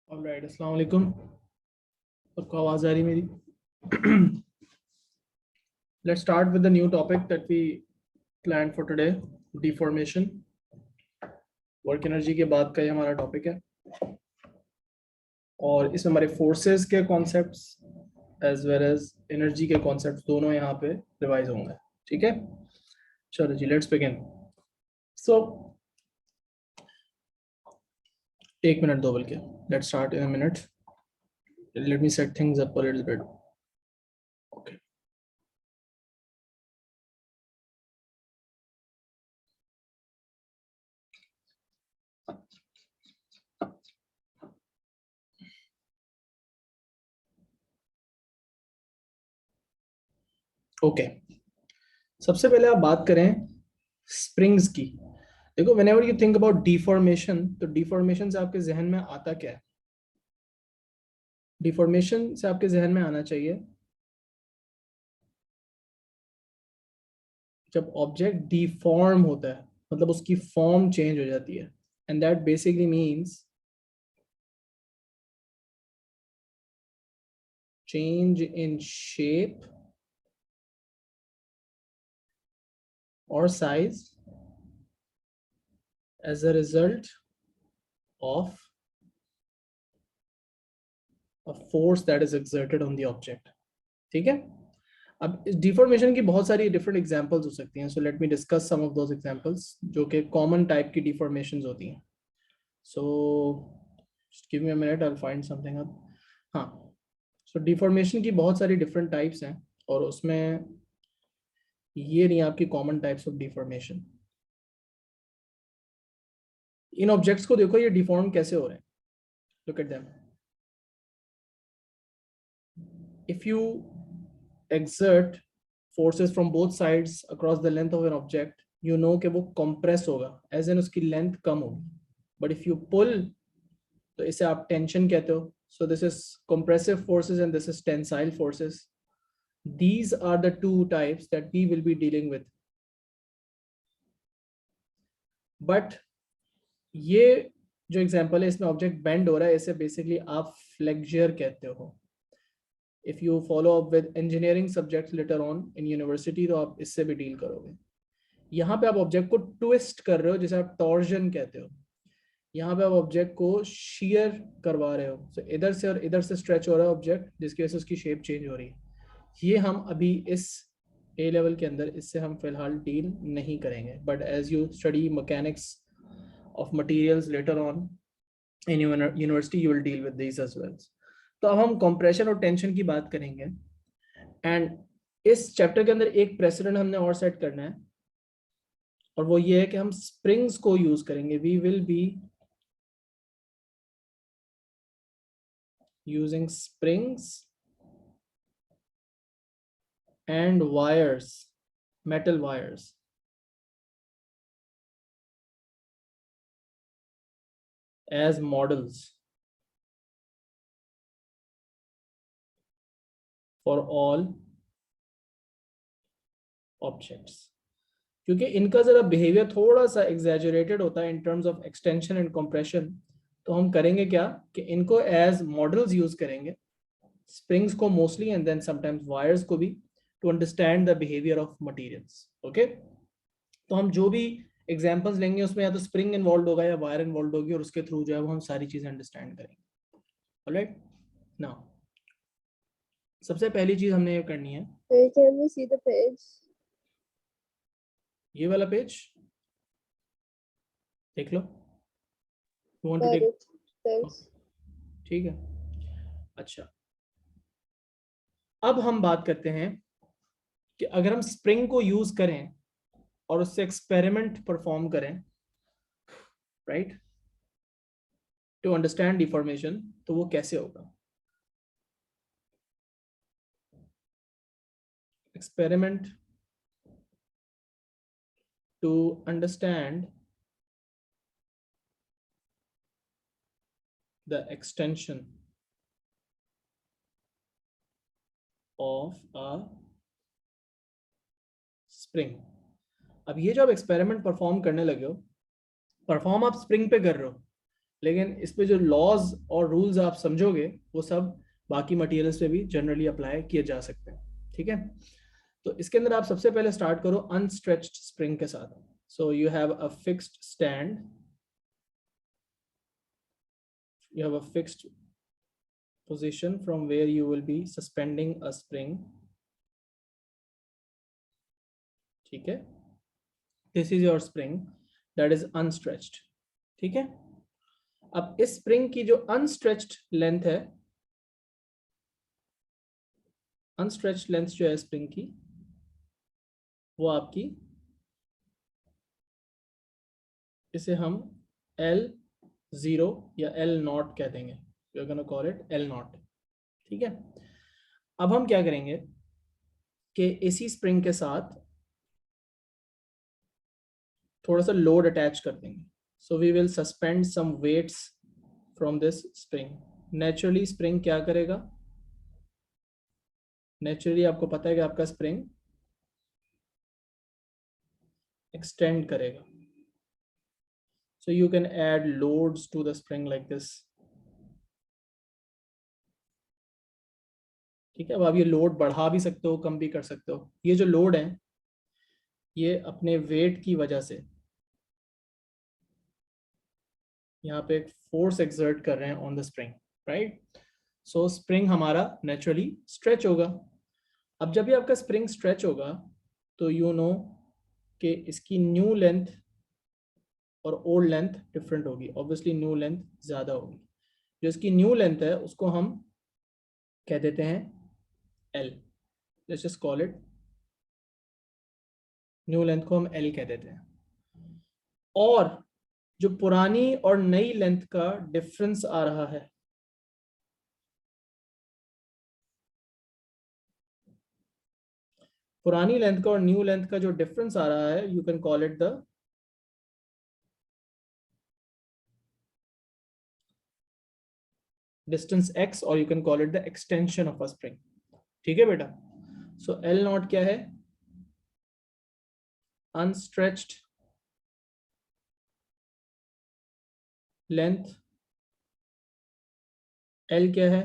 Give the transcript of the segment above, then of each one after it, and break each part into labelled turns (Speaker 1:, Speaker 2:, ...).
Speaker 1: Alright, अस्सलाम वालेकुम। सबको आवाज़ आ रही मेरी? Let's start with the new topic that we planned for today, deformation. Work energy के बाद का ये हमारा टॉपिक है और इसमें हमारे फोर्सेस के concepts as well as energy के कॉन्सेप्ट्स दोनों यहाँ पे रिवाइज होंगे। ठीक है, चलो जी, लेट्स बिगिन। सो एक मिनट दो, बल्कि let's start in a minute. Let me set things up a little bit. Okay, okay, सबसे पहले आप बात करें स्प्रिंग्स की। देखो, whenever you think about deformation, तो डिफॉर्मेशन से आपके जहन में आता क्या है? डिफॉर्मेशन से आपके जहन में आना चाहिए जब ऑब्जेक्ट डिफॉर्म होता है, मतलब उसकी फॉर्म चेंज हो जाती है, and that basically means change in shape और size as a result of a force that is exerted on the object। ठीक है, अब डिफॉर्मेशन की बहुत सारी डिफरेंट एग्जांपल्स हो सकती हैं। So let me discuss some of those examples जो कि कॉमन टाइप की डिफॉर्मेशंस होती हैं। So give me a minute, I will find something up. हाँ, सो डिफॉर्मेशन की बहुत सारी डिफरेंट टाइप्स हैं और उसमें ये नहीं आपकी common types of deformation. In objects को देखो, ये डिफॉर्म कैसे हो रहे हैं। Look at them. If you exert forces from both sides across the length of an object, you know कि वो compress होगा, as in उसकी length कम होगी। but if you pull, तो इसे आप tension कहते हो। so this is compressive forces and this is tensile forces। these are the two types that we will be dealing with। but ये जो example है, इसमें object bend हो रहा है, इसे basically आप flexure कहते हो। if you follow up with engineering subjects later on in university, तो आप इससे भी डील करोगे। यहाँ पे आप ऑब्जेक्ट को ट्विस्ट कर रहे हो, जिसे आप टॉर्जन कहते हो। यहाँ पे आप ऑब्जेक्ट को शेयर करवा रहे हो, so इधर से और इधर से स्ट्रेच हो रहा है ऑब्जेक्ट, जिसकी वजह से उसकी शेप चेंज हो रही है। ये हम अभी इस ए लेवल के अंदर इससे हम फिलहाल डील नहीं करेंगे, but as you study mechanics of materials later on in university, you will deal with this as well. तो अब हम कंप्रेशन और टेंशन की बात करेंगे, एंड इस चैप्टर के अंदर एक प्रेसिडेंट हमने और सेट करना है, और वो ये है कि हम स्प्रिंग्स को यूज करेंगे। We will be using springs and wires, metal wires, as models for all objects. क्योंकि इनका जरा बिहेवियर थोड़ा सा एग्जैजरेटेड होता है in terms of extension and compression, तो हम करेंगे क्या कि इनको एज मॉडल्स यूज करेंगे, स्प्रिंग्स को mostly and then sometimes wires को भी, to understand the behaviour of materials. Okay, तो हम जो भी एग्जांपल्स लेंगे उसमें या तो स्प्रिंग इन्वॉल्व होगा या वायर इन्वॉल्व होगी, और उसके थ्रू जो है वो हम सारी चीजें अंडरस्टैंड करेंगे। ऑलराइट, नाउ सबसे पहली चीज हमने ये करनी है,
Speaker 2: Can we see the page?
Speaker 1: ये वाला पेज देख लो। You want to
Speaker 2: Got
Speaker 1: take?
Speaker 2: it. Thanks.
Speaker 1: ठीक है, अच्छा, अब हम बात करते हैं कि अगर हम स्प्रिंग को यूज करें और उससे एक्सपेरिमेंट परफॉर्म करें, राइट, टू अंडरस्टैंड डिफॉर्मेशन, तो वो कैसे होगा। Experiment to understand the extension of a spring। अब ये जो आप एक्सपेरिमेंट परफॉर्म करने लगे हो, परफॉर्म आप स्प्रिंग पे कर रहे हो, लेकिन इस पे जो लॉज और रूल्स आप समझोगे वो सब बाकी मटेरियल्स पे भी जनरली अप्लाई किए जा सकते हैं, ठीक है। तो इसके अंदर आप सबसे पहले स्टार्ट करो अनस्ट्रेच्ड स्प्रिंग के साथ। So you have a fixed stand, you have a fixed position from where you will be suspending a spring, ठीक है। this is your spring that is unstretched, ठीक है। अब इस स्प्रिंग की जो अनस्ट्रेच्ड लेंथ है, अनस्ट्रेच्ड लेंथ जो है स्प्रिंग की, वो आपकी, इसे हम L0 या L0 कह देंगे, we are gonna call it L0, ठीक है। अब हम क्या करेंगे कि इसी स्प्रिंग के साथ थोड़ा सा लोड अटैच कर देंगे। So we will suspend some weights from this spring. Naturally spring क्या करेगा, नेचुरली आपको पता है कि आपका स्प्रिंग एक्सटेंड करेगा। So you can add loads to the spring like this, ठीक है। अब आप ये लोड बढ़ा भी सकते हो, कम भी कर सकते हो। ये जो लोड है ये अपने वेट की वजह से यहाँ पे एक फोर्स एक्सर्ट कर रहे हैं on the spring, right. So spring हमारा नेचुरली स्ट्रेच होगा। अब जब भी आपका स्प्रिंग स्ट्रेच होगा तो यू नो कि इसकी न्यू लेंथ और ओल्ड लेंथ डिफरेंट होगी। ऑब्वियसली न्यू लेंथ ज़्यादा होगी। जो इसकी न्यू लेंथ है उसको हम कह देते हैं L, let's just call it, new length को हम L कह देते हैं। और जो पुरानी और नई लेंथ का डिफरेंस आ रहा है, पुरानी लेंथ का और न्यू लेंथ का जो डिफरेंस आ रहा है, you can call it the distance x, और you can call it the extension of a spring, ठीक है बेटा। सो L0 क्या है, अनस्ट्रेच्ड लेंथ। L क्या है,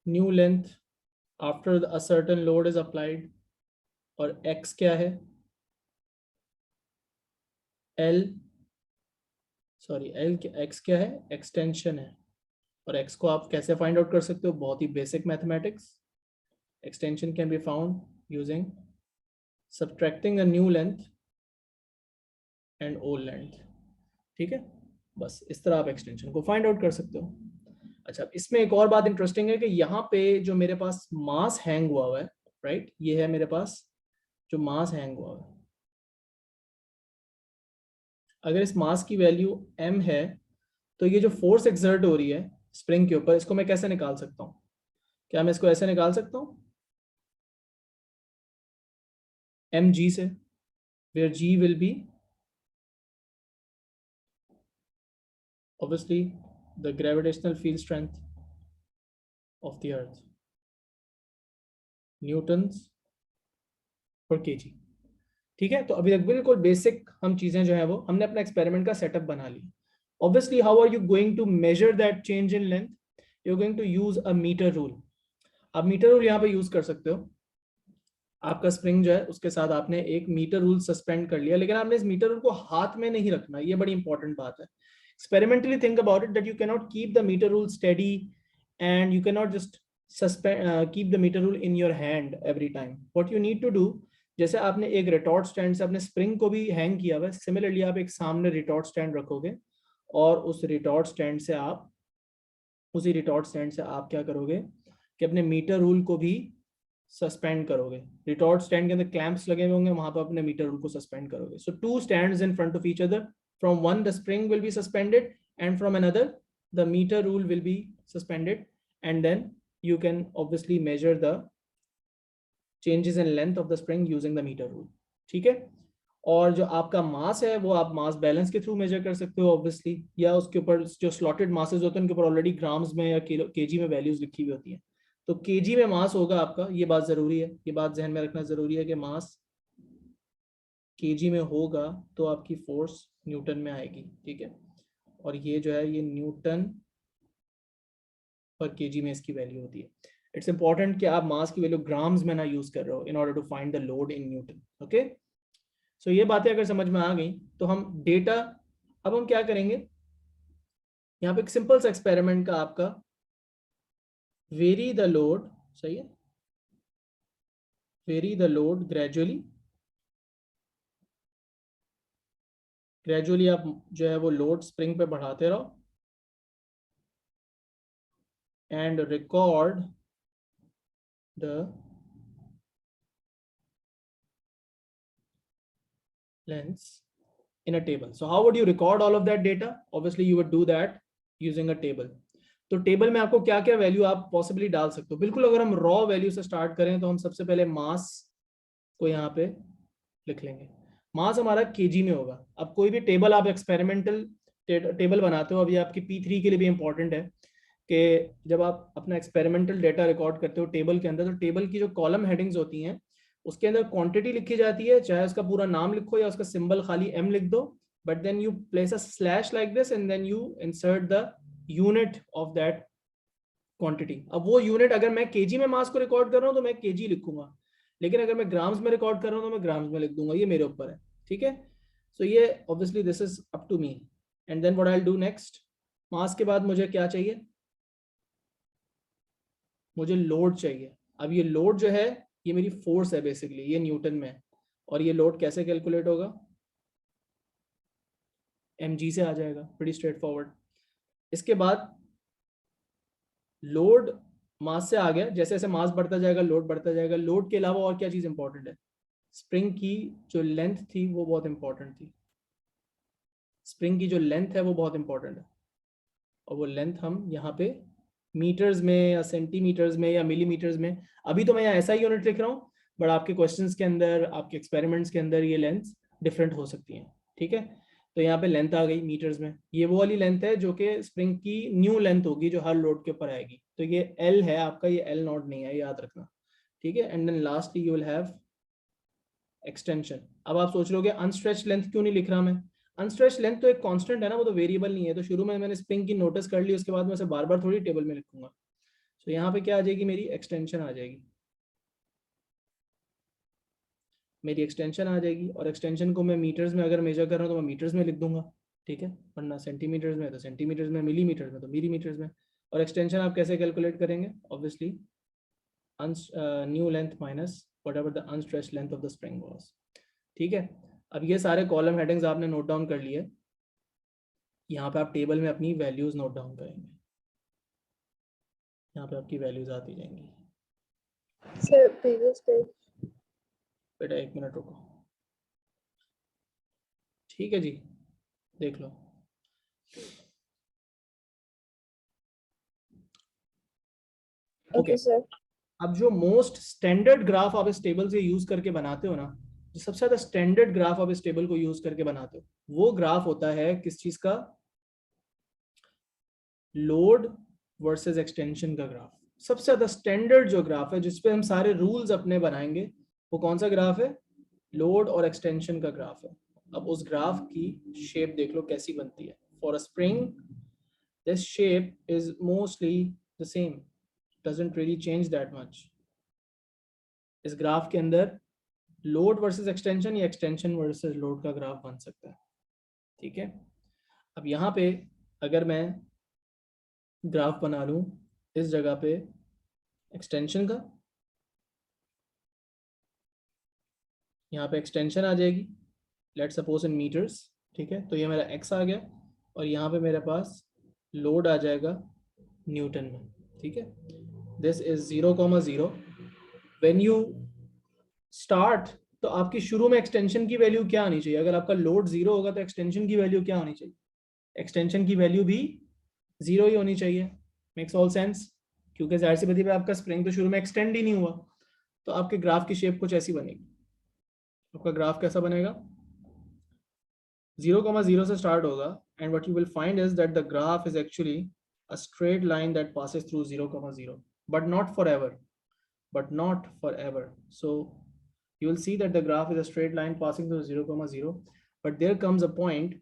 Speaker 1: new length after a certain load is applied. और x क्या है, x क्या है, एक्सटेंशन है। और x को आप कैसे फाइंड आउट कर सकते हो, बहुत ही basic mathematics. Extension can be found using subtracting a new length and old length, ठीक है। बस इस तरह आप एक्सटेंशन को फाइंड आउट कर सकते हो। अच्छा, इसमें एक और बात इंटरेस्टिंग है कि यहाँ पे जो मेरे पास मास हैंग हुआ है, राइट, ये है मेरे पास जो मास हैंग हुआ है। अगर इस मास की वैल्यू m है तो ये जो फोर्स एक्सर्ट हो रही है स्प्रिंग के ऊपर, इसको मैं कैसे निकाल सकता हूँ? क्या मैं इसको ऐसे निकाल सकता हूँ, mg से, where g will be obviously the gravitational field strength of the earth, Newton's पर केजी, ठीक है। तो अभी तक बिल्कुल बेसिक हम चीजें जो है वो हमने अपना एक्सपेरिमेंट का सेटअप बना ली। Obviously how are you going to measure that change in length, you are going to use a metre rule. आप मीटर रूल यहाँ पे यूज कर सकते हो। आपका स्प्रिंग जो है उसके साथ आपने एक मीटर रूल सस्पेंड कर लिया, लेकिन आपने इस मीटर रूल को हाथ में नहीं रखना, ये बड़ी इंपॉर्टेंट बात है। Experimentally think about it that you can not keep the metre rule steady and you cannot just keep the meter rule in your hand every time. What you need to do, जैसे आपने एक retort stand से अपने spring को भी hang किया हुआ है, सिमिलरली आप एक सामने रिटॉर्ट स्टैंड रखोगे और उसी रिटॉर्ट स्टैंड से आप क्या करोगे कि अपने मीटर रूल को भी सस्पेंड करोगे। रिटॉर्ट स्टैंड के अंदर क्लैंप्स लगे हुए होंगे, वहां पर अपने मीटर रूल को सस्पेंड करोगे। So two stands in front of each other, from one the spring will be suspended and from another the metre rule will be suspended, and then you can obviously measure the changes in length of the spring using the meter rule, ठीक है। और जो आपका मास है वो आप mass balance के through major कर सकते हो ऑब्वियसली, या उसके ऊपर जो स्लॉटेड मासेस होते हैं उनके ऊपर ऑलरेडी ग्राम्स में या किलो केजी में वैल्यूज लिखी हुई होती हैं। तो केजी में मास होगा आपका, ये बात जरूरी है, ये बात जहन में रखना जरूरी है कि मास केजी में होगा तो आपकी फोर्स न्यूटन में आएगी, ठीक है। और ये जो है ये न्यूटन पर केजी में इसकी वैल्यू होती है। इट्स इंपॉर्टेंट कि आप मास की वैल्यू ग्राम्स में ना यूज कर रहे हो in order to find the load in newton. Okay, so ये बातें अगर समझ में आ गई तो हम डेटा, अब हम क्या करेंगे, यहाँ पे एक सिंपल सा एक्सपेरिमेंट का आपका, वेरी द लोड, सही है, वेरी द लोड ग्रेजुअली आप जो है वो लोड स्प्रिंग पे बढ़ाते रहो and record the lengths in a table. So how would you record all of that data? Obviously you would do that using a table. तो टेबल में आपको क्या क्या वैल्यू आप पॉसिबली डाल सकते हो। बिल्कुल अगर हम रॉ वैल्यू से स्टार्ट करें तो हम सबसे पहले मास को यहाँ पे लिख लेंगे। मास हमारा केजी में होगा। अब कोई भी टेबल आप एक्सपेरिमेंटल टेबल बनाते हो, अभी आपकी P3 के लिए भी इंपॉर्टेंट है कि जब आप अपना एक्सपेरिमेंटल डेटा रिकॉर्ड करते हो टेबल के अंदर, तो टेबल की जो कॉलम हेडिंग्स होती हैं उसके अंदर क्वांटिटी लिखी जाती है, चाहे उसका पूरा नाम लिखो या उसका सिंबल खाली m लिख दो, but then you place a slash like this and then you insert the unit of that quantity. अब वो यूनिट अगर मैं केजी में मास को रिकॉर्ड कर रहा हूँ तो मैं केजी लिखूंगा, लेकिन अगर मैं ग्राम्स में रिकॉर्ड कर रहा हूँ तो मैं ग्राम्स में लिख दूंगा, ये मेरे ऊपर है, ठीक है। सो ये obviously this is up to me. And then what I will do next, mass के बाद मुझे क्या चाहिए, मुझे लोड चाहिए। अब ये लोड जो है ये मेरी फोर्स है बेसिकली, ये न्यूटन में है, और ये लोड कैसे कैलकुलेट होगा, mg से आ जाएगा, प्रीटी स्ट्रेट फॉरवर्ड। इसके बाद लोड मास से आ गया, जैसे जैसे मास बढ़ता जाएगा लोड बढ़ता जाएगा। लोड के अलावा और क्या चीज इंपॉर्टेंट है, स्प्रिंग की जो लेंथ थी वो बहुत इंपॉर्टेंट थी। स्प्रिंग की जो लेंथ है वो बहुत इंपॉर्टेंट है, और वो लेंथ हम यहाँ पे मीटर्स में या सेंटीमीटर्स में या मिलीमीटर्स में, अभी तो मैं यहाँ ऐसा यूनिट लिख रहा हूँ, बट आपके क्वेश्चंस के अंदर, आपके एक्सपेरिमेंट्स के अंदर ये लेंथ डिफरेंट हो सकती हैं, ठीक है। तो यहाँ पे लेंथ आ गई मीटर्स में, ये वो वाली लेंथ है जो कि स्प्रिंग की न्यू लेंथ होगी जो हर लोड के ऊपर आएगी। तो ये L है आपका, ये L नॉट नहीं है, याद रखना, ठीक है। And then lastly you will have extension. अब आप सोच रहे हो अनस्ट्रेच लेंथ क्यों नहीं लिख रहा मैं, अनस्ट्रेच लेंथ तो एक कांस्टेंट है ना, वो तो वेरिएबल नहीं है। तो शुरू में मैंने स्प्रिंग की नोटिस कर ली, उसके बाद मैं उसे बार बार थोड़ी टेबल में लिखूंगा। तो यहाँ पे क्या आ जाएगी, मेरी एक्सटेंशन आ जाएगी, मेरी एक्सटेंशन आ जाएगी। और एक्सटेंशन को मैं मीटर्स में अगर मेजर कर रहा हूँ तो मैं मीटर्स में लिख दूंगा, ठीक है, वरना सेंटीमीटर्स में तो सेंटीमीटर्स में, मिलीमीटर्स में तो मिलीमीटर्स में। और एक्सटेंशन आप कैसे कैलकुलेट करेंगे, obviously new length minus whatever the unstretched length of the spring was, ठीक है। अब ये सारे कॉलम हेडिंग्स आपने नोट डाउन कर लिए, यहाँ पे आप टेबल में अपनी वैल्यूज नोट डाउन करेंगे, यहाँ पे आपकी वैल्यूज आती जाएंगी।
Speaker 2: Sir, previous page.
Speaker 1: बेटा एक मिनट रुको, ठीक है जी, देख लो।
Speaker 2: Okay, sir.
Speaker 1: अब जो मोस्ट स्टैंडर्ड ग्राफ आप इस टेबल से यूज करके बनाते हो ना, जो सबसे ज्यादा स्टैंडर्ड ग्राफ आप इस टेबल को यूज करके बनाते हो, वो ग्राफ होता है किस चीज का, लोड वर्सेस एक्सटेंशन का ग्राफ। सबसे ज्यादा स्टैंडर्ड जो ग्राफ है जिसपे हम सारे रूल्स अपने बनाएंगे, वो कौन सा ग्राफ है, लोड और एक्सटेंशन का ग्राफ है। अब उस ग्राफ की शेप देख लो कैसी बनती है। For a spring this shape is mostly the same, doesn't really change that much. इस ग्राफ के अंदर लोड वर्सेस एक्सटेंशन या एक्सटेंशन वर्सेस लोड का ग्राफ बन सकता है, ठीक है। अब यहाँ पे अगर मैं ग्राफ बना लूं इस जगह पे एक्सटेंशन का, यहाँ पे एक्सटेंशन आ जाएगी, लेट्स सपोज इन मीटर्स, ठीक है। तो ये मेरा x आ गया, और यहाँ पे मेरे पास लोड आ जाएगा न्यूटन में, ठीक है। This is 0,0। When you start, तो आपकी शुरू में एक्सटेंशन की वैल्यू क्या आनी चाहिए, अगर आपका लोड 0 होगा तो एक्सटेंशन की वैल्यू क्या होनी चाहिए, एक्सटेंशन की वैल्यू भी 0 ही होनी चाहिए। मेक्स ऑल सेंस, क्योंकि जाहिर सी बात है आपका स्प्रिंग तो शुरू में एक्सटेंड ही नहीं हुआ। तो आपके ग्राफ की शेप कुछ ऐसी बनेगी, आपका ग्राफ कैसा बनेगा, 0,0 से स्टार्ट होगा, and what you will find is that the graph is actually a straight line that passes through 0,0, but not forever, but not forever. So you will see that the graph is a straight line passing through 0,0, but there comes a point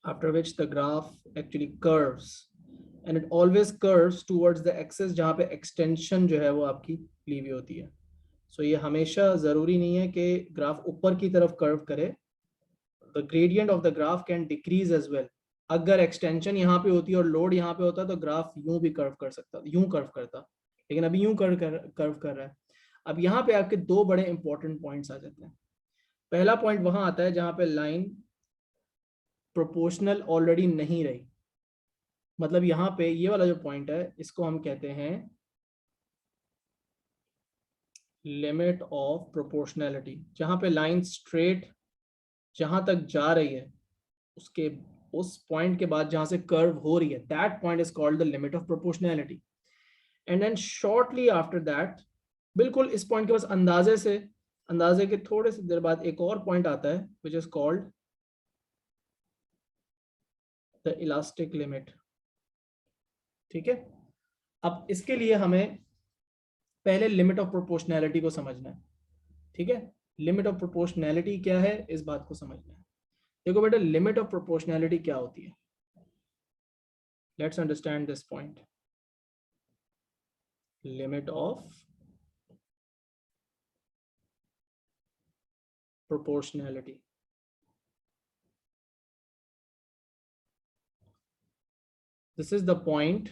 Speaker 1: after which the graph actually curves, and it always curves towards the axis जहाँ पे extension जो है वो आपकी ली हुई होती है. So ये हमेशा ज़रूरी नहीं है कि ग्राफ ऊपर की तरफ कर्व करे. The gradient of the graph can decrease as well. अगर एक्सटेंशन यहाँ पे होती है और लोड यहाँ पे होता तो ग्राफ यूं भी कर्व कर सकता, यूं कर्व करता, लेकिन अभी यूं कर्व कर रहा है. अब यहाँ पे आपके दो बड़े इंपॉर्टेंट पॉइंट्स आ जाते हैं. पहला पॉइंट वहां आता है जहां पे लाइन प्रोपोर्शनल ऑलरेडी नहीं रही. मतलब यहाँ पे ये वाला जो पॉइंट है इसको हम कहते हैं लिमिट ऑफ प्रोपोर्शनैलिटी. जहां पे लाइन स्ट्रेट जहां तक जा रही है उसके उस पॉइंट के बाद जहां से कर्व हो रही है, that point is called the limit of proportionality. And then shortly after that, बिल्कुल इस पॉइंट के पास अंदाजे के थोड़े से देर बाद एक और पॉइंट आता है which is called the elastic limit. ठीक है. अब इसके लिए हमें पहले लिमिट ऑफ प्रोपोर्शनैलिटी को समझना है. ठीक है. लिमिट ऑफ प्रोपोर्शनैलिटी क्या है इस बात को समझना है. देखो बेटा, लिमिट ऑफ प्रोपोर्शनैलिटी क्या होती है. Let's understand this point. Limit of proportionality. This is the point,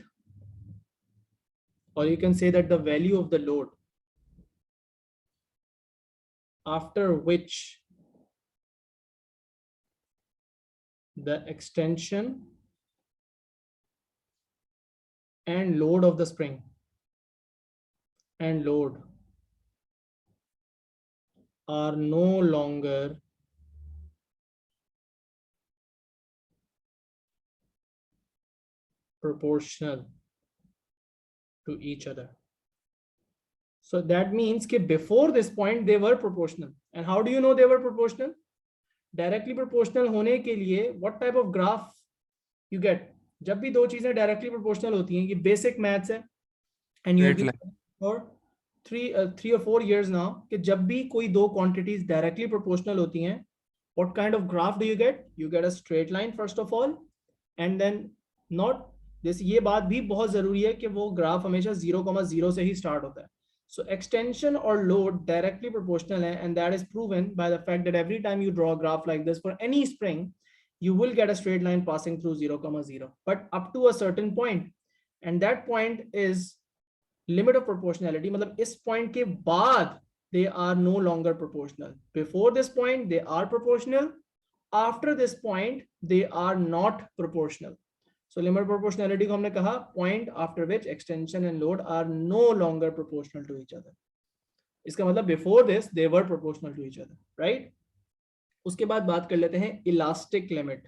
Speaker 1: or you can say that the value of the load after which the extension and load of the spring and load are no longer proportional to each other. So that means that before this point they were proportional. And how do you know they were proportional? Directly proportional होने के लिए what type of graph you get? जब भी दो चीजें directly proportional होती हैं, ये basic maths है, and you have been for 3 or 4 years now कि जब भी कोई दो quantities directly proportional होती हैं, what kind of graph do you get? You get a straight line first of all, and then not this. ये बात भी बहुत जरूरी है कि वो ग्राफ हमेशा 0,0 से ही स्टार्ट होता है. So extension or load directly proportional है, and that is proven by the fact that every time you draw a graph like this for any spring, you will get a straight line passing through 0,0, but up to a certain point, and that point is limit of proportionality. मतलब इस point के बाद they are no longer proportional. Before this point they are proportional, after this point they are not proportional. So limit of proportionality को हमने कहा point after which extension and load are no longer proportional to each other. इसका मतलब before this they were proportional to each other, right? उसके बाद बात कर लेते हैं इलास्टिक लिमिट.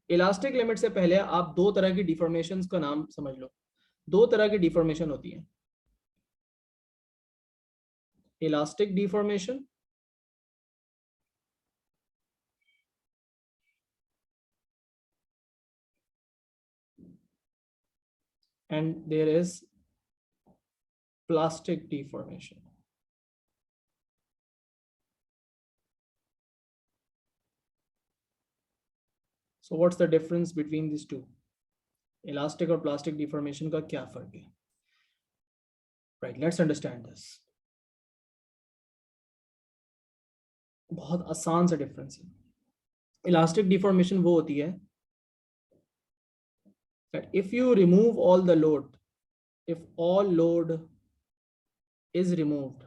Speaker 1: इलास्टिक लिमिट से पहले आप दो तरह की डिफॉर्मेशंस का नाम समझ लो. दो तरह की डिफॉर्मेशन होती है. Elastic deformation and there is plastic deformation. So what's the difference between these two? Elastic और plastic deformation का क्या फर्क है? Right, let's understand this. बहुत आसान सा डिफरेंस है. इलास्टिक डिफॉर्मेशन वो होती है that if you remove all the load, if all load is removed,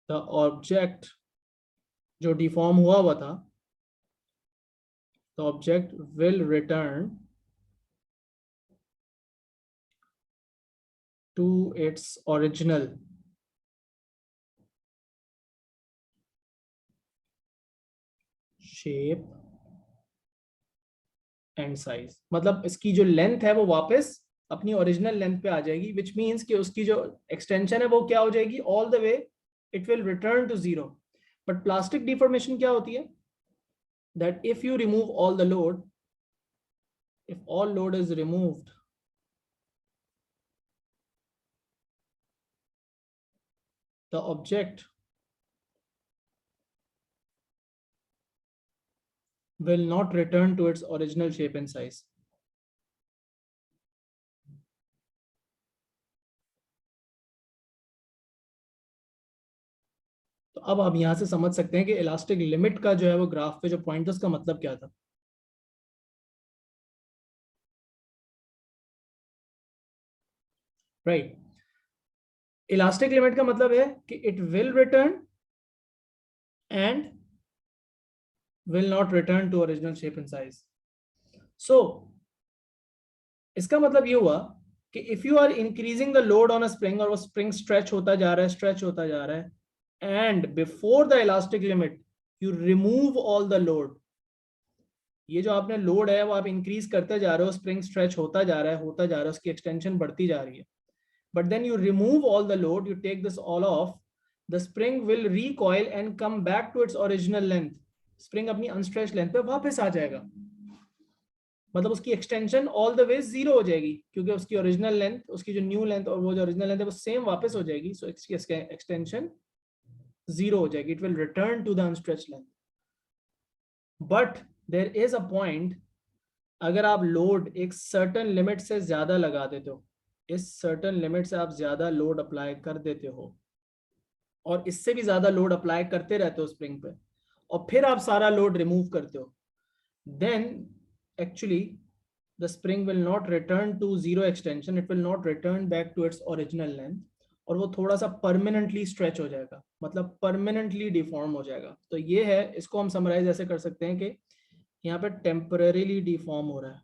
Speaker 1: the object जो डिफॉर्म हुआ था, the object will return to its original shape and size. मतलब इसकी जो लेंथ है वो वापस अपनी ओरिजिनल लेंथ पे आ जाएगी, which means कि उसकी जो एक्सटेंशन है वो क्या हो जाएगी, all the way it will return to 0. But plastic deformation क्या होती है? That if you remove all the load, if all load is removed, the object will not return to its original shape and size. तो अब आप यहां से समझ सकते हैं कि इलास्टिक लिमिट का जो है वो ग्राफ पे जो पॉइंट था उसका मतलब क्या था. राइट. इलास्टिक लिमिट का मतलब है कि it will return and will not return to original shape and size. So इसका मतलब ये हुआ कि if you are increasing the load on a spring और वो spring stretch होता जा रहा है and before the elastic limit you remove all the load, ये जो आपने लोड है वो आप इंक्रीज करते जा रहे हो, स्प्रिंग स्ट्रेच होता जा रहा है, उसकी एक्सटेंशन बढ़ती जा रही है, but then you remove all the load, you take this all off, the spring will recoil and come back to its original length. Spring अपनी अनस्ट्रेच लेंथ पे वापस आ जाएगा, मतलब उसकी extension all the way zero हो जाएगी, क्योंकि उसकी ओरिजिनल लेंथ, उसकी जो न्यू लेंथ और वो जो ओरिजिनल लेंथ है वो सेम वापस हो जाएगी. सो इसकी एक्सटेंशन जीरो हो जाएगी, it will return to the unstretch length. But there is a point, अगर आप लोड एक सर्टेन लिमिट से ज्यादा लगा देते हो, इस सर्टेन लिमिट से आप ज्यादा लोड अप्लाई कर देते हो और इससे भी ज्यादा लोड अप्लाई करते रहते हो स्प्रिंग पे, और फिर आप सारा लोड रिमूव करते हो, then actually the spring will not return to zero extension, it will not return back to its original length, और वो थोड़ा सा परमानेंटली स्ट्रेच हो जाएगा, मतलब परमानेंटली डिफॉर्म हो जाएगा. तो ये है, इसको हम समराइज ऐसे कर सकते हैं कि यहाँ पे टेम्परेरीली डिफॉर्म हो रहा है.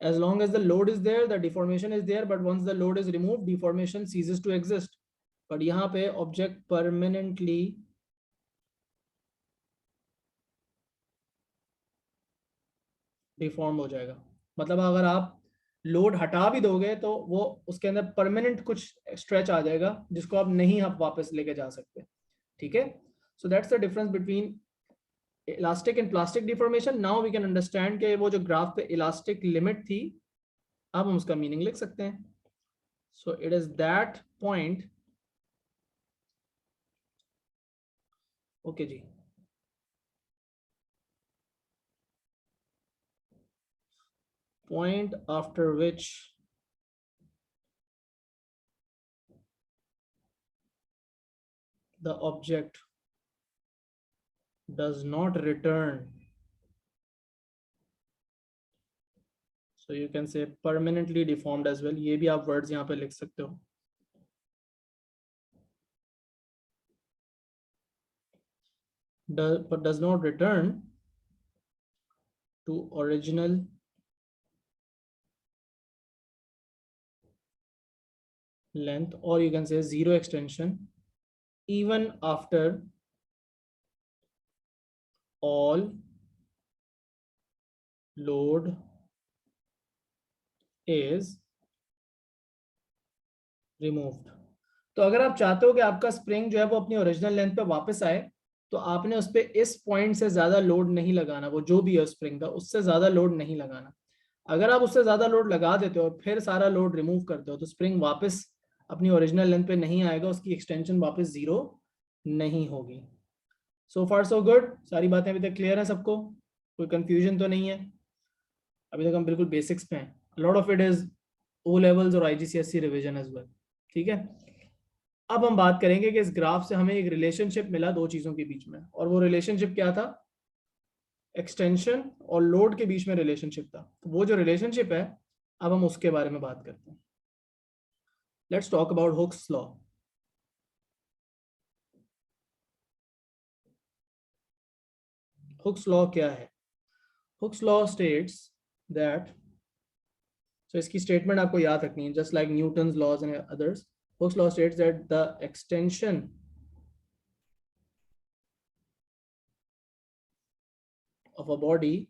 Speaker 1: As long as the load is there, the deformation is there, but once the load is removed, deformation ceases to exist. but यहाँ पे ऑब्जेक्ट परमानेंटली डिफॉर्म हो जाएगा. मतलब अगर आप लोड हटा भी दोगे तो वो उसके अंदर परमानेंट कुछ स्ट्रेच आ जाएगा जिसको आप नहीं आप वापस लेके जा सकते. ठीक है. So that's the difference between elastic and plastic deformation. Now we can understand कि वो जो ग्राफ पे इलास्टिक लिमिट थी, अब हम उसका मीनिंग लिख सकते हैं. So it is that point. Okay जी. Point after which the object does not return, so you can say permanently deformed as well. ये भी आप words यहाँ पे लिख सकते हो. But does not return to original length, or you can say zero extension, even after all load is removed. तो अगर आप चाहते हो कि आपका स्प्रिंग जो है वो अपनी ओरिजिनल लेंथ पे वापस आए, तो आपने उस पे इस पॉइंट से ज्यादा लोड नहीं लगाना, वो जो भी है स्प्रिंग का उससे ज्यादा लोड नहीं लगाना. अगर आप उससे ज्यादा लोड लगा देते हो और फिर सारा लोड रिमूव करते हो तो स्प्रिंग वापस अपनी ओरिजिनल लेंथ पे नहीं आएगा, उसकी एक्सटेंशन वापस जीरो नहीं होगी. सो फार सो गुड. सारी बातें अभी तक क्लियर है सबको, कोई कंफ्यूजन तो नहीं है? अभी तक हम बिल्कुल बेसिक्स पे हैं. Lot of it is O levels और आईजीसीएसई रिवीजन एज वेल. ठीक है. अब हम बात करेंगे कि इस ग्राफ से हमें एक रिलेशनशिप मिला दो चीजों के बीच में, और वो रिलेशनशिप क्या था? एक्सटेंशन और लोड के बीच में रिलेशनशिप था. तो वो जो रिलेशनशिप है, अब हम उसके बारे में बात करते हैं. Let's talk about Hooke's law. Hooke's law क्या है? Hooke's law states that, so इसकी स्टेटमेंट आपको याद रखनी है, just like Newton's laws and others. Hooke's law states that the extension of a body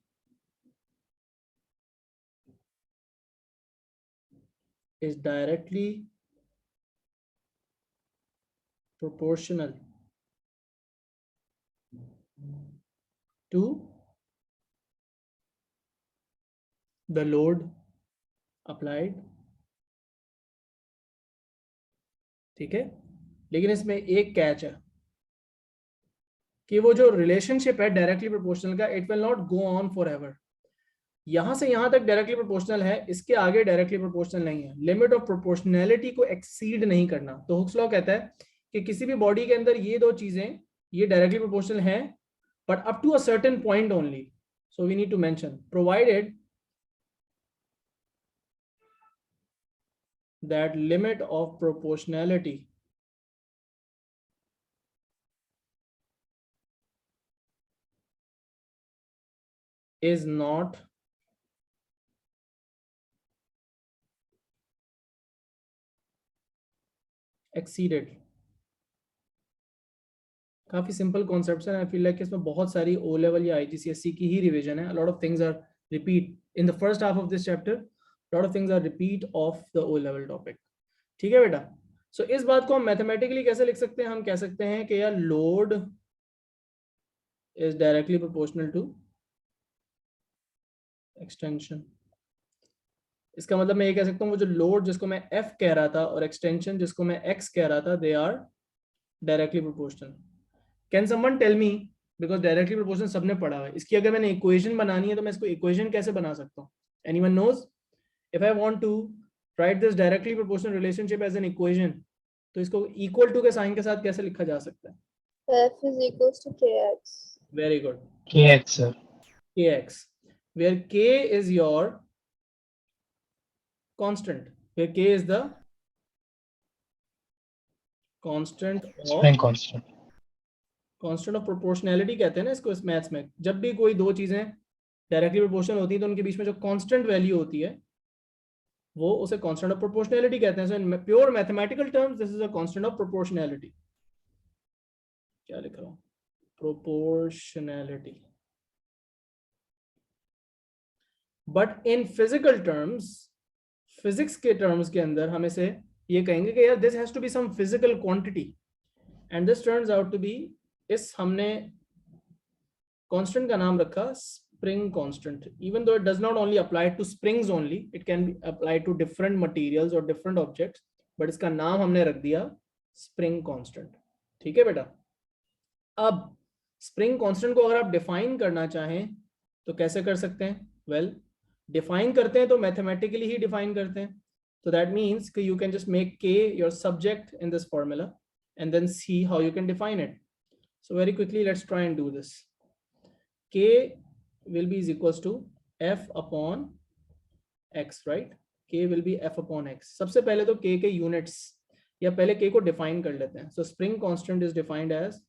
Speaker 1: is directly proportional to the load applied, ठीक है। लेकिन इसमें एक कैच है कि वो जो रिलेशनशिप है डायरेक्टली प्रोपोर्शनल का, it will not go on for ever. यहां से यहां तक डायरेक्टली प्रोपोर्शनल है, इसके आगे डायरेक्टली प्रोपोर्शनल नहीं है। लिमिट ऑफ प्रोपोर्शनैलिटी को एक्सीड नहीं करना। तो हुक्स लॉ कहता है कि किसी भी बॉडी के अंदर ये दो चीजें ये डायरेक्टली प्रोपोर्शनल है, but up to a certain point only. So we need to mention provided that limit of proportionality is not exceeded। काफी सिंपल कॉन्सेप्ट्स हैं। आई फील लाइक इसमें बहुत सारी ओ लेवल या आईजीसीएसई की ही रिवीजन है। Lot of things are repeat in the first half of this chapter, lot of things are repeat of the O level topic, ठीक है बेटा। सो इस बात को हम मैथमेटिकली कैसे लिख सकते हैं? हम कह सकते हैं कि यार load is directly proportional to extension. इसका मतलब मैं ये कह सकता हूँ वो जो लोड जिसको मैं एफ कह रहा था और एक्सटेंशन जिसको मैं एक्स कह रहा था, they are directly proportional. Can someone tell me, because directly proportional सबने पढ़ा है, इसकी अगर मैंने इक्वेशन बनानी है तो मैं इसको इक्वेशन कैसे बना सकता हूँ? Anyone knows? If I want to write this directly proportional relationship as an equation, तो इसको इक्वल टू के साइन के साथ कैसे लिखा जा सकता है?
Speaker 2: F is equals to kx.
Speaker 1: Very good,
Speaker 3: kx sir.
Speaker 1: kx, where k is your constant, where k is the constant of
Speaker 3: Spring constant.
Speaker 1: Constant of proportionality कहते हैं ना इसको इस मैथ्स में। जब भी कोई दो चीजें डायरेक्टली प्रोपोर्शनल होती है तो उनके बीच में जो कांस्टेंट वैल्यू होती है वो उसे कांस्टेंट ऑफ प्रोपोर्शनैलिटी कहते हैं। So in pure mathematical terms this is a constant of proportionality. क्या लिख रहा हूं? Proportionality. But in physical terms, physics के टर्म्स के अंदर हम इसे ये कहेंगे कि यार this has to be some physical quantity, and this turns out to be, इस हमने कांस्टेंट का नाम रखा spring constant. Even though it does not only apply to springs only, it can be apply to different materials और different objects, but इसका नाम हमने रख दिया स्प्रिंग कांस्टेंट, ठीक है बेटा। अब स्प्रिंग कांस्टेंट को अगर आप डिफाइन करना चाहें तो कैसे कर सकते हैं? वेल, डिफाइन करते हैं तो मैथमेटिकली ही डिफाइन करते हैं। तो दैट मीन्स कि you can just make K your subject in this formula and then see how you can define it. So very quickly let's try and do this. K will be is equals to f upon x, right? K will be f upon x। सबसे पहले तो K के units या पहले K को define कर लेते हैं। So spring constant is defined as,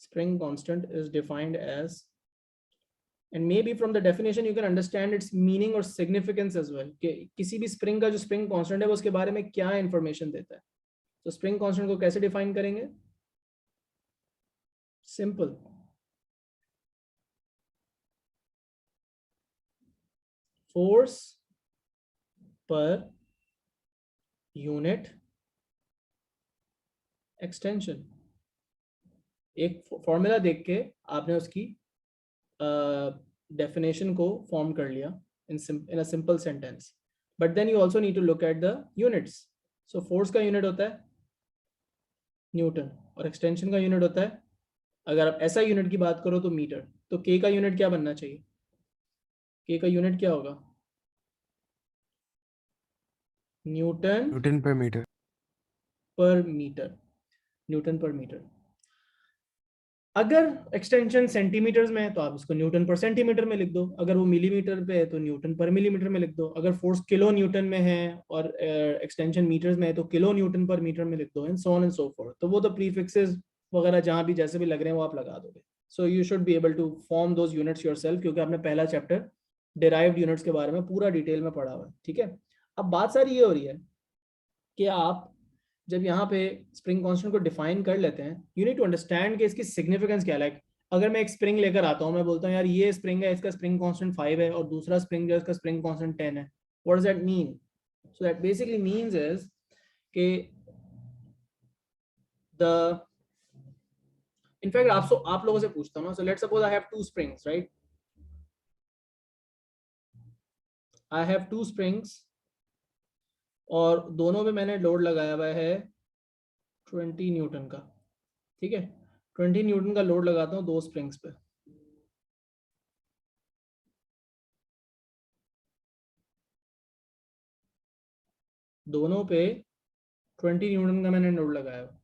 Speaker 1: spring constant is defined as, and maybe from the definition you can understand its meaning or significance as well, कि किसी भी स्प्रिंग का जो स्प्रिंग कांस्टेंट है वो उसके बारे में क्या इंफॉर्मेशन देता है। तो स्प्रिंग कांस्टेंट को कैसे डिफाइन करेंगे? Simple, force per unit extension. एक फॉर्मूला देख के आपने उसकी डेफिनेशन को फॉर्म कर लिया in a simple sentence, but then you also need to look at the units. So force का यूनिट होता है न्यूटन और एक्सटेंशन का यूनिट होता है, अगर आप ऐसा यूनिट की बात करो तो मीटर। तो के का यूनिट क्या बनना चाहिए? के का यूनिट क्या होगा? Newton
Speaker 4: per meter।
Speaker 1: पर मीटर, न्यूटन पर मीटर। अगर एक्सटेंशन सेंटीमीटर्स में है तो आप इसको न्यूटन पर सेंटीमीटर में लिख दो, अगर वो मिलीमीटर पे है तो न्यूटन पर मिलीमीटर में लिख दो, अगर फोर्स किलो न्यूटन में है और एक्सटेंशन मीटर्स में है तो किलो न्यूटन पर मीटर में लिख दो, and so on and so fourth. तो वो तो प्रीफिक्सेस वगैरह जहां भी जैसे भी लग रहे हैं वो आप लगा दोगे। So you should be able to form those units yourself, क्योंकि आपने पहला चैप्टर डिराइव्ड यूनिट्स के बारे में पूरा डिटेल में पढ़ा हुआ है, ठीक है। अब बात सारी ये हो रही है कि आप जब यहाँ पे स्प्रिंग कांस्टेंट को डिफाइन कर लेते हैं, यू नीड टू अंडरस्टैंड कि इसकी सिग्निफिकेंस क्या है। लाइक अगर मैं एक स्प्रिंग लेकर आता हूँ, मैं बोलता हूँ यार ये स्प्रिंग है, इसका स्प्रिंग कांस्टेंट 5 है, और दूसरा स्प्रिंग जो है इसका स्प्रिंग कांस्टेंट 10 है, what does that mean? So that basically means is कि द, इनफैक्ट आप लोगों से पूछता हूँ ना, so let's suppose I have two springs, right? I have 2 springs और दोनों पे मैंने लोड लगाया हुआ है 20 न्यूटन का, ठीक है। 20 न्यूटन का लोड लगाता हूँ 2 स्प्रिंग्स पे। दोनों पे 20 न्यूटन का मैंने लोड लगाया हुआ।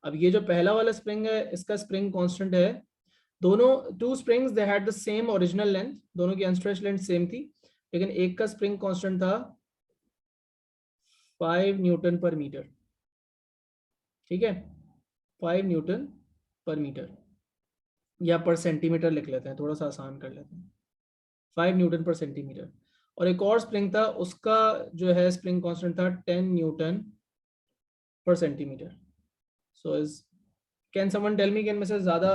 Speaker 1: अब ये जो पहला वाला स्प्रिंग है इसका स्प्रिंग कांस्टेंट है, दोनों 2 springs they had the same original length, दोनों की अनस्ट्रेच लेंथ सेम थी, लेकिन एक का स्प्रिंग कांस्टेंट था 5 न्यूटन पर मीटर, ठीक है। 5 न्यूटन पर मीटर या पर सेंटीमीटर लिख लेते हैं, थोड़ा सा आसान कर लेते हैं, 5 न्यूटन पर सेंटीमीटर। और एक और स्प्रिंग था उसका जो है स्प्रिंग कांस्टेंट था 10 न्यूटन पर centimetre. So is can someone tell me कि इनमें से ज्यादा,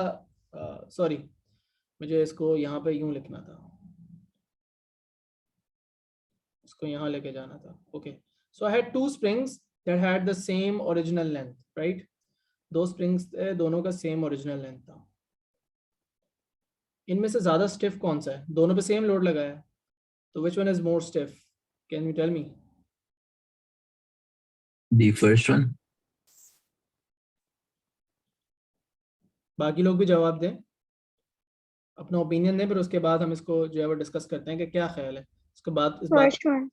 Speaker 1: सॉरी मुझे इसको यहाँ पे यूं लिखना था, इसको यहाँ लेके जाना था। Okay, so I had 2 springs that had the same original length, right. 2 springs थे, दोनों का सेम ओरिजिनल लेंथ था। इनमें से ज्यादा स्टिफ कौन सा है? दोनों पे सेम लोड लगाया, तो which one is more stiff? Can you tell me?
Speaker 3: The first one.
Speaker 1: बाकी लोग भी जवाब दें, अपना ओपिनियन दें, फिर उसके बाद हम इसको जो है वो डिस्कस करते हैं कि क्या ख्याल है उसके बाद इस बात।
Speaker 2: First one.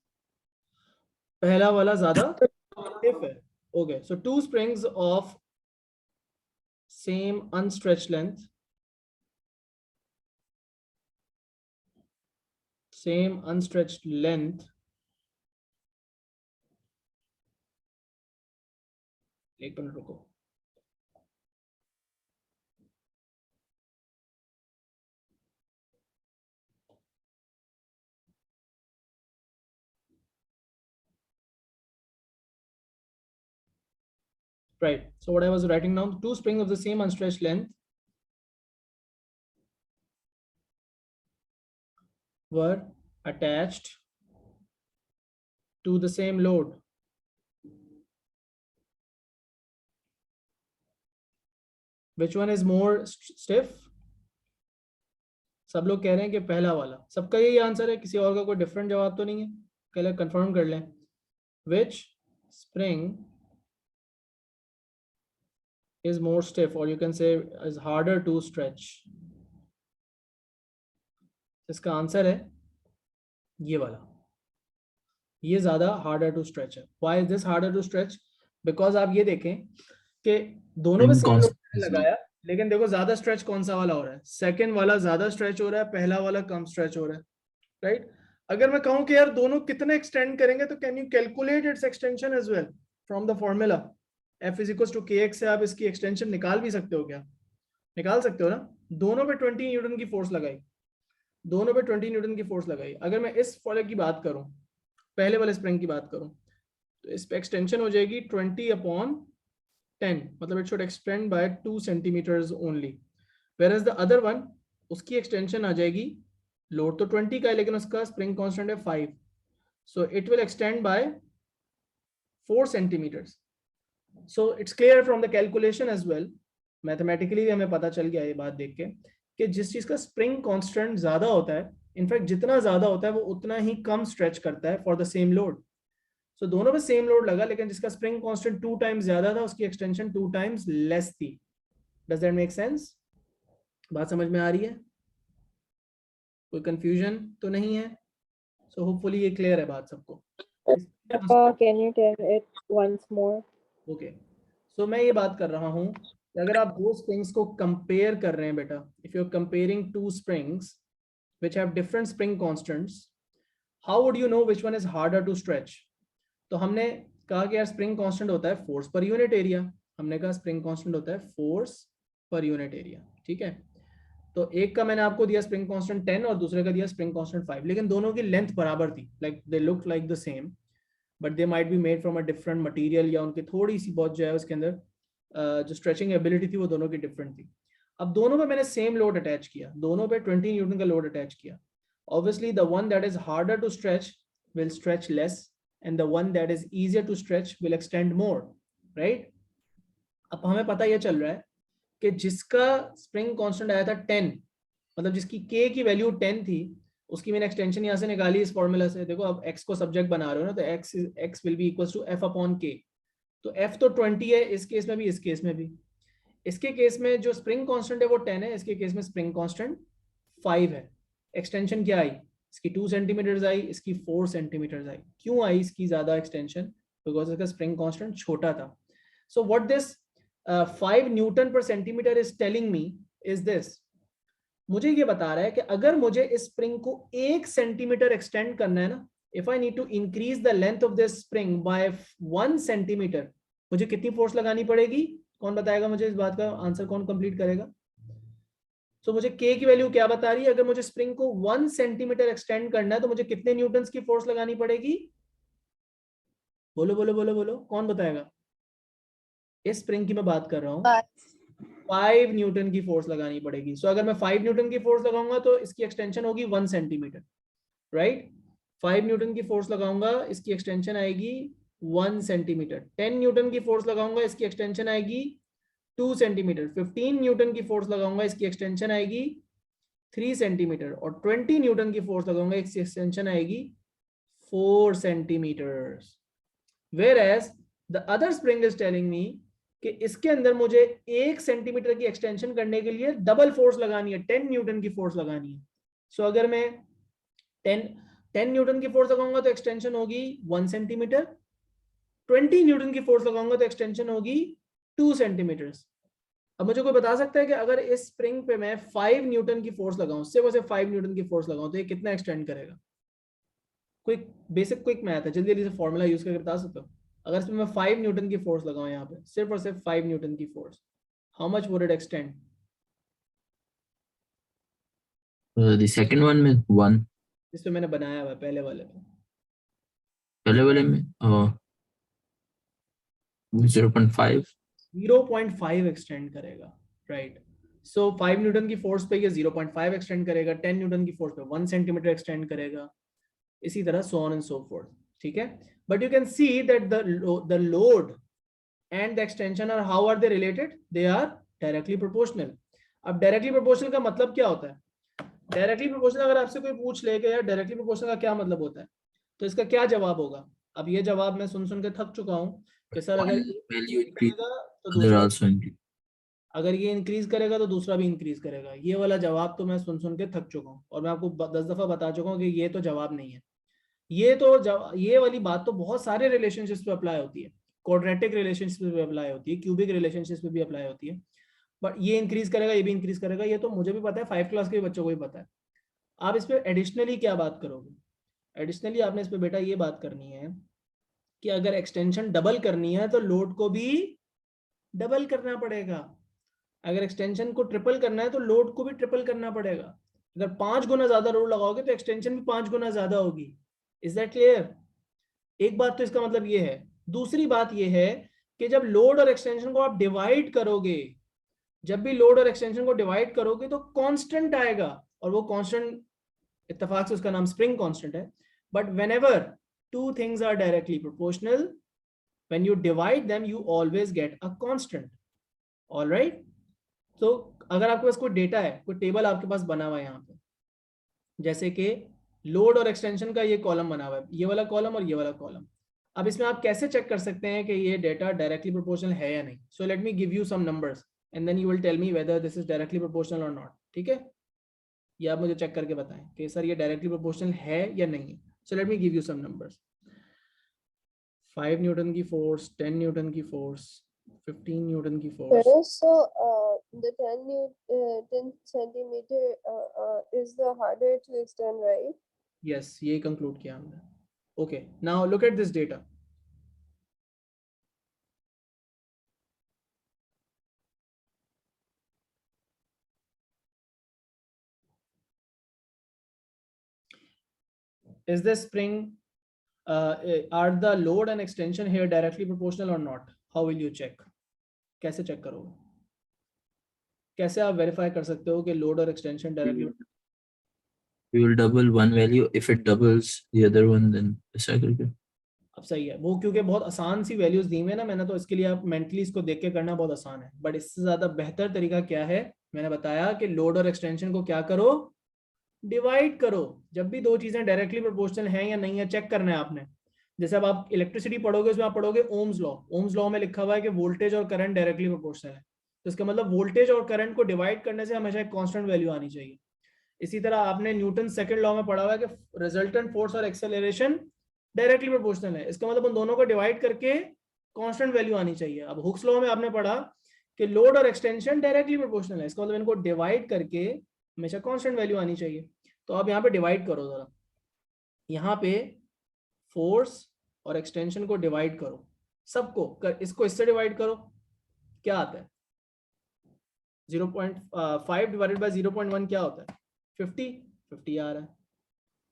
Speaker 1: पहला वाला ज्यादा स्टिफ है। Okay, so 2 springs of same unstretched length, same unstretched length, एक मिनट रुको, right, so what I was writing down, 2 springs of the same unstretched length were attached to the same load. Which one is more stiff? सब लोग कह रहे हैं कि पहला वाला, सबका यही आंसर है, किसी और का कोई डिफरेंट जवाब तो नहीं है? पहले कंफर्म कर लें, which spring is more stiff, or you can say is harder to stretch? इसका आंसर है ये वाला, ये ज्यादा हार्डर टू स्ट्रेच है। Why is this harder to stretch? Because आप ये देखें कि दोनों में सेम लोड लगाया, लेकिन देखो ज्यादा स्ट्रेच कौन सा वाला हो रहा है? सेकंड वाला ज्यादा स्ट्रेच हो रहा है, पहला वाला कम स्ट्रेच हो रहा है, राइट। अगर मैं कहूं कि यार दोनों कितने एक्सटेंड करेंगे, तो can you calculate its extension as well from the formula F = kx से आप इसकी एक्सटेंशन निकाल भी सकते हो। क्या निकाल सकते हो ना? दोनों पे 20 न्यूटन की फोर्स लगाई, दोनों पे 20 न्यूटन की फोर्स लगाई। अगर मैं इस फॉलो की बात करूं, पहले वाले स्प्रिंग की बात करूं, तो इस पे एक्सटेंशन हो जाएगी 20/10, मतलब it should extend by 2 centimetres only. Where the other one, उसकी एक्सटेंशन आ जाएगी, लोड तो 20 का है लेकिन उसका स्प्रिंग कांस्टेंट है 5, so it will extend by 4 centimetres. So it's clear from the calculation as well, mathematically भी हमें पता चल गया ये बात देख के कि जिस चीज का स्प्रिंग कांस्टेंट ज्यादा होता है, इनफैक्ट जितना ज्यादा होता है वो उतना ही कम स्ट्रेच करता है फॉर द सेम लोड। सो दोनों पे सेम लोड लगा, लेकिन जिसका स्प्रिंग कांस्टेंट 2 टाइम्स ज्यादा था उसकी एक्सटेंशन 2 टाइम्स लेस थी। Does that make sense? बात समझ में आ रही है? कोई कंफ्यूजन तो नहीं है? सो होपफुली ये क्लियर है बात सबको।
Speaker 2: Can you tell it once more?
Speaker 1: Okay, so मैं ये बात कर रहा हूं कि अगर आप दो स्प्रिंग्स को कंपेयर कर रहे हैं बेटा, if you are comparing 2 springs which have different spring constants, how would you know which one is harder to stretch? तो हमने कहा कि यार स्प्रिंग कांस्टेंट होता है फोर्स पर यूनिट एरिया, हमने कहा स्प्रिंग कांस्टेंट होता है फोर्स पर यूनिट एरिया, ठीक है। तो एक का मैंने आपको दिया स्प्रिंग कांस्टेंट 10 और दूसरे का दिया स्प्रिंग कांस्टेंट 5, लेकिन दोनों की लेंथ बराबर थी, like they look like the same, but they might be made from a different material, या उनकी थोड़ी सी बहुत जो है उसके अंदर जो स्ट्रेचिंग एबिलिटी थी वो दोनों की डिफरेंट थी। अब दोनों पे मैंने सेम लोड अटैच किया, दोनों पे 20 न्यूटन का लोड अटैच किया। Obviously, the one that is harder to stretch will stretch less, and the one that is easier to stretch will extend more, right? अब हमें पता ये चल रहा है कि जिसका स्प्रिंग कांस्टेंट आया था 10, मतलब जिसकी K की वैल्यू 10 थी, उसकी मैंने एक्सटेंशन यहाँ से निकाली इस फॉर्मूला से। देखो अब x को सब्जेक्ट बना रहे हो ना, तो x will be equals to f upon k। तो f तो 20 है इस केस में भी, इस केस में भी। इसके केस में जो स्प्रिंग कांस्टेंट है वो 10 है, इसके केस में स्प्रिंग कांस्टेंट 5 है। एक्सटेंशन क्या आई, इसकी 2 सेंटीमीटर आई, इसकी 4 सेंटीमीटर आई। क्यों आई इसकी ज्यादा एक्सटेंशन? बिकॉज इसका स्प्रिंग कांस्टेंट छोटा था। सो व्हाट दिस 5 न्यूटन पर centimetre is telling me is this, मुझे ये बता रहा है कि अगर मुझे इस स्प्रिंग को 1 सेंटीमीटर एक्सटेंड करना है ना, if I need to increase the length of this spring by 1 centimetre, मुझे कितनी फोर्स लगानी पड़ेगी? कौन बताएगा मुझे? इस बात का आंसर कौन कंप्लीट करेगा? तो मुझे k की वैल्यू क्या बता रही है? अगर मुझे स्प्रिंग को 1 सेंटीमीटर एक्सटेंड करना है तो मुझे कितने न्यूटन की फोर्स लगानी पड़ेगी? बोलो बोलो बोलो बोलो, कौन बताएगा? इस स्प्रिंग की मैं बात कर रहा हूँ, 5 न्यूटन की फोर्स लगानी पड़ेगी। सो अगर मैं 5 न्यूटन की फोर्स लगाऊंगा तो इसकी एक्सटेंशन होगी 1 सेंटीमीटर, राइट? 5 न्यूटन की फोर्स लगाऊंगा, इसकी एक्सटेंशन आएगी 1 सेंटीमीटर। 10 न्यूटन की फोर्स लगाऊंगा, इसकी एक्सटेंशन आएगी 2 सेंटीमीटर। 15 न्यूटन की फोर्स लगाऊंगा, इसकी एक्सटेंशन आएगी 3 सेंटीमीटर। और 20 न्यूटन की फोर्स लगाऊंगा, इसकी एक्सटेंशन आएगी 4 centimetre. Whereas the other spring is telling me कि इसके अंदर मुझे 1 सेंटीमीटर की एक्सटेंशन करने के लिए डबल फोर्स लगानी है, 10 न्यूटन की फोर्स लगानी है। सो अगर मैं 10 न्यूटन की फोर्स लगाऊंगा तो एक्सटेंशन होगी 1 सेंटीमीटर। 20 न्यूटन की फोर्स लगाऊंगा तो एक्सटेंशन होगी 2 सेंटीमीटर। अब मुझे कोई बता सकता है कि अगर इस स्प्रिंग पे मैं 5 न्यूटन की फोर्स लगाऊं, सिर्फ 5 न्यूटन की फोर्स लगाऊं, तो ये कितना एक्सटेंड करेगा? क्विक बेसिक क्विक मैथ है, जल्दी जल्दी से फॉर्मूला यूज करके बता सकते हो। अगर इसमें मैं 5 न्यूटन की फोर्स लगाऊं यहाँ पे, सिर्फ और सिर्फ 5 न्यूटन की force, how much would it extend?
Speaker 3: The second one में 1,
Speaker 1: जिस पे मैंने बनाया हुआ है पहले वाले पे,
Speaker 3: पहले वाले में 0.5।
Speaker 1: 0.5 एक्सटेंड करेगा, राइट? सो 5 न्यूटन की फोर्स पे ये 0.5 एक्सटेंड करेगा, 10 न्यूटन की फोर्स पे 1 सेंटीमीटर एक्सटेंड करेगा, इसी तरह so on and so fourth, ठीक है? But you can see that the load and the extension are how are they related? They are directly proportional. अब directly proportional का मतलब क्या होता है? Directly proportional अगर आपसे कोई पूछ ले कि यार directly proportional का क्या मतलब होता है, तो इसका क्या जवाब होगा? अब ये जवाब मैं सुन के थक चुका हूँ कि सर अगर
Speaker 3: वैल्यू इंक्रीज,
Speaker 1: तो
Speaker 3: अदर
Speaker 1: दूसरा,
Speaker 3: आल्सो इंक्रीज।
Speaker 1: अगर ये इंक्रीज करेगा तो दूसरा भी इंक्रीज करेगा। ये वाला जवाब तो मैं सुन के थक चुका हूँ, और मैं आपको 10 दफा बता चुका हूँ कि ये तो जवाब नहीं है। ये वाली बात तो बहुत सारे रिलेशनशिप्स पे अप्लाई होती है, क्वाड्रेटिक रिलेशनशिप पे अप्लाई होती है, क्यूबिक रिलेशनशिप पे भी अप्लाई होती है। बट ये इंक्रीज करेगा, ये भी इंक्रीज करेगा, ये तो मुझे भी पता है, 5 क्लास के बच्चों को भी पता है। आप इस पर एडिशनली क्या बात करोगे? एडिशनली आपने इस पर बेटा ये बात करनी है कि अगर एक्सटेंशन डबल करनी है तो लोड को भी डबल करना पड़ेगा। अगर एक्सटेंशन को ट्रिपल करना है तो लोड को भी ट्रिपल करना पड़ेगा। अगर 5 गुना ज्यादा लोड लगाओगे तो एक्सटेंशन भी 5 गुना ज्यादा होगी। Is that clear? एक बात तो इसका मतलब ये है। दूसरी बात ये है कि जब लोड और एक्सटेंशन को आप डिवाइड करोगे, जब भी लोड और एक्सटेंशन को डिवाइड करोगे तो कांस्टेंट आएगा, और वो कांस्टेंट इत्तेफाक से उसका नाम स्प्रिंग कांस्टेंट है। But whenever two things are directly proportional, when you divide them you always get a constant. Alright? तो अगर आपके पास कोई डेटा है, कोई टेबल आपके पास बना हुआ है यहाँ पे, जैसे कि लोड और एक्सटेंशन का ये कॉलम बना हुआ है, ये वाला कॉलम और ये वाला कॉलम। अब इसमें आप कैसे चेक कर सकते हैं कि ये डेटा डायरेक्टली प्रोपोर्शनल है या नहीं? So let me give you some numbers and then you will tell me whether this is directly proportional और नॉट, ठीक है? ये आप मुझे चेक करके बताएं कि सर ये डायरेक्टली प्रोपोर्शनल है या नहीं। So let me give you some numbers. 5 newton की फोर्स, 10 न्यूटन की फोर्स, 15 न्यूटन की force.
Speaker 2: So, the 10 centimeter is the harder to extend, right?
Speaker 1: Yes, ये कंक्लूड किया हमने। Okay, now look at this data. Is this spring, are the load and extension here directly proportional or not? How will you check? कैसे check करोगे? कैसे आप verify कर सकते हो कि लोड और extension directly?
Speaker 3: We will double one value. If it doubles the other one, then ऐसा करके।
Speaker 1: अब सही है वो, क्योंकि बहुत आसान सी वैल्यूज दी हुई है ना मैंने, तो इसके लिए आप मेंटली इसको देख के करना बहुत आसान है। बट इससे ज्यादा बेहतर तरीका क्या है? मैंने बताया कि लोड और एक्सटेंशन को क्या करो, डिवाइड करो। जब भी दो चीजें डायरेक्टली प्रोपोर्शनल हैं या नहीं है चेक करना है आपने। जैसे अब आप इलेक्ट्रिसिटी पढ़ोगे उसमें आप पढ़ोगे ओम्स लॉ। ओम्स लॉ में लिखा हुआ है कि वोल्टेज और करंट डायरेक्टली प्रोपोर्शनल है, तो इसका मतलब वोल्टेज और करंट को डिवाइड करने से हमेशा एक कांस्टेंट वैल्यू आनी चाहिए। इसी तरह आपने न्यूटन सेकंड लॉ में पढ़ा हुआ है कि रिजल्टेंट फोर्स और एक्सेलरेशन डायरेक्टली प्रोपोर्शनल है, इसका मतलब उन दोनों को डिवाइड करके कांस्टेंट वैल्यू आनी चाहिए। अब हुक्स लॉ में आपने पढ़ा कि लोड और एक्सटेंशन डायरेक्टली प्रोपोर्शनल है, इसका मतलब इनको डिवाइड करके हमेशा कांस्टेंट वैल्यू आनी चाहिए। तो आप यहाँ पे डिवाइड करो जरा, यहाँ पे फोर्स और एक्सटेंशन को डिवाइड करो सबको, इसको इससे डिवाइड करो, क्या आता है 0.5 डिवाइडेड बाय 0.1 क्या होता है 50 आ रहा है।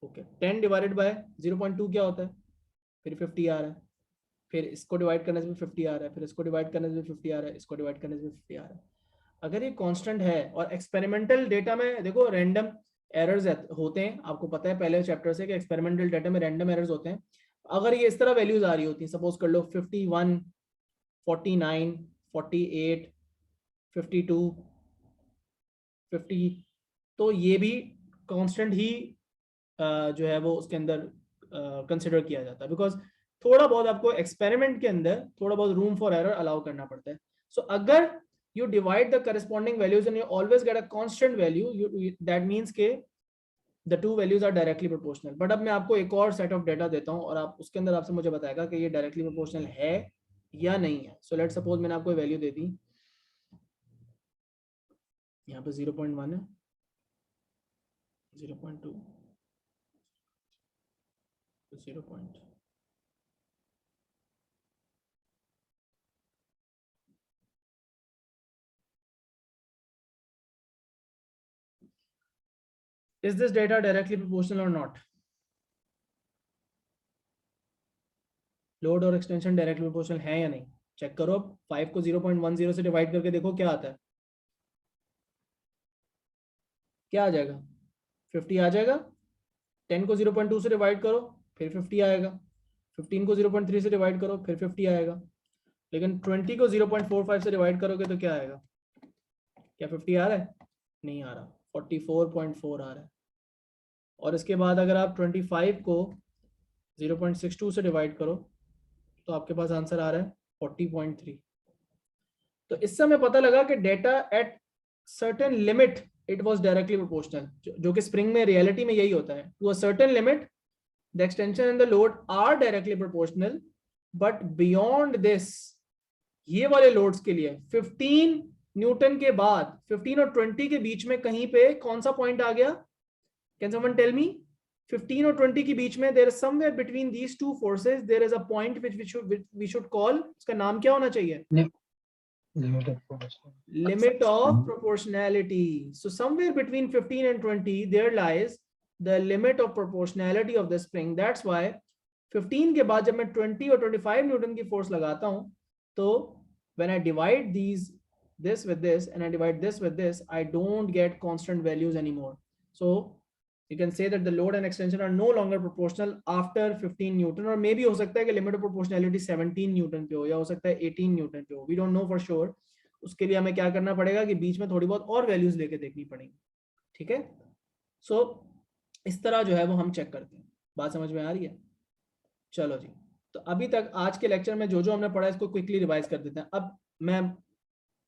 Speaker 1: ओके 10 डिवाइडेड बाय 0.2 क्या होता है फिर 50 आ रहा है। फिर इसको डिवाइड करने से भी 50 आ रहा है, फिर इसको डिवाइड करने से भी 50 आ रहा है, इसको डिवाइड करने से भी 50 आ रहा है। अगर ये कांस्टेंट है और एक्सपेरिमेंटल डेटा में देखो रैंडम एरर्स होते हैं, आपको पता है पहले चैप्टर से कि एक्सपेरिमेंटल डेटा में रैंडम एरर्स होते हैं। अगर ये इस तरह वैल्यूज आ रही होती हैं, सपोज कर लो 51, 49, 48, 52, 50, तो ये भी कांस्टेंट ही जो है वो उसके अंदर कंसिडर किया जाता है, बिकॉज थोड़ा बहुत आपको एक्सपेरिमेंट के अंदर थोड़ा बहुत रूम फॉर एरर अलाउ करना पड़ता है। सो अगर you divide the corresponding values and you always get a constant value, that means के the two values are directly proportional। but अब मैं आपको एक और set of data देता हूँ और आप उसके अंदर आपसे मुझे बताएगा कि ये directly proportional है या नहीं है। so let's suppose मैंने आपको वैल्यू दे दी, यहाँ पे 0.1 है, 0.2, 0. Is this data directly proportional or not? Load और एक्सटेंशन डायरेक्टली प्रोपोर्शनल है या नहीं चेक करो। 5 को 0.10 से डिवाइड करके देखो क्या आता है, क्या आ जाएगा 50 आ जाएगा। 10 को 0.2 से डिवाइड करो फिर 50 आएगा। 15 को 0.3 से डिवाइड करो फिर 50 आएगा। लेकिन 20 को 0.45 से डिवाइड करोगे तो क्या आएगा, क्या 50 आ रहा है, नहीं आ रहा, 44.4 आ रहा है। और इसके बाद अगर आप 25 को 0.62 से डिवाइड करो तो आपके पास आंसर आ रहा है 40.3। तो इससे हमें पता लगा कि data at certain limit it was directly proportional, जो कि स्प्रिंग में रियलिटी में यही होता है। To a certain limit the extension and the load are directly proportional, but beyond this, ये वाले लोड्स के लिए 15 न्यूटन के बाद 15 और 20 के बीच में कहीं पे कौन सा पॉइंट आ गया, कैन समवन टेल मी? 15 और 20 के बीच में there is somewhere between these two forces there is a point which we should call, उसका नाम क्या होना चाहिए? Limit of proportionality. So somewhere between 15 and 20 there lies the limit of proportionality of the spring. That's why 15 के बाद जब मैं 20 और 25 न्यूटन की फोर्स लगाता हूं तो when I divide this with this and I divide this with this, I don't get constant values anymore. So you can say that the load and extension are no longer proportional after 15 Newton, और मे भी हो सकता है कि limit of proportionality 17 Newton पे हो या हो सकता है 18 न्यूटन पे हो, we don't know for sure. उसके लिए हमें क्या करना पड़ेगा कि बीच में थोड़ी बहुत और वैल्यूज लेके देखनी पड़ेगी, ठीक है। सो इस तरह जो है वो हम चेक करते हैं। बात समझ में आ रही है? चलो जी, तो अभी तक आज के लेक्चर में जो जो हमने पढ़ा इसको क्विकली रिवाइज कर देते हैं। अब मैं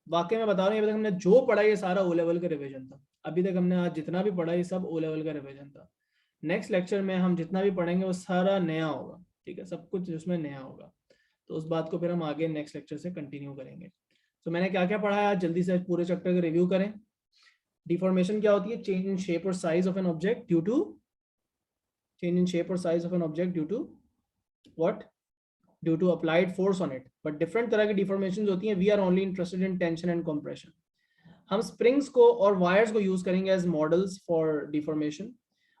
Speaker 1: वाकई में बता रहा हूँ, अभी तक हमने जो पढ़ा ये सारा ओ लेवल का रिवीजन था। अभी तक हमने आज जितना भी पढ़ा ये सब ओ लेवल का रिवीजन था। नेक्स्ट लेक्चर में हम जितना भी पढ़ेंगे वो सारा नया होगा, ठीक है, सब कुछ उसमें नया होगा। तो उस बात को फिर हम आगे नेक्स्ट लेक्चर से कंटिन्यू करेंगे। तो मैंने क्या क्या पढ़ा है आज जल्दी से पूरे चैप्टर का रिव्यू करें। डिफॉर्मेशन क्या होती है? चेंज इन शेप और size of an object due to change in shape or size of an object due to what? Due to applied force on it। but different तरह की deformations होती हैं। we are only interested in tension and compression। हम springs को और wires को use करेंगे as models for deformation।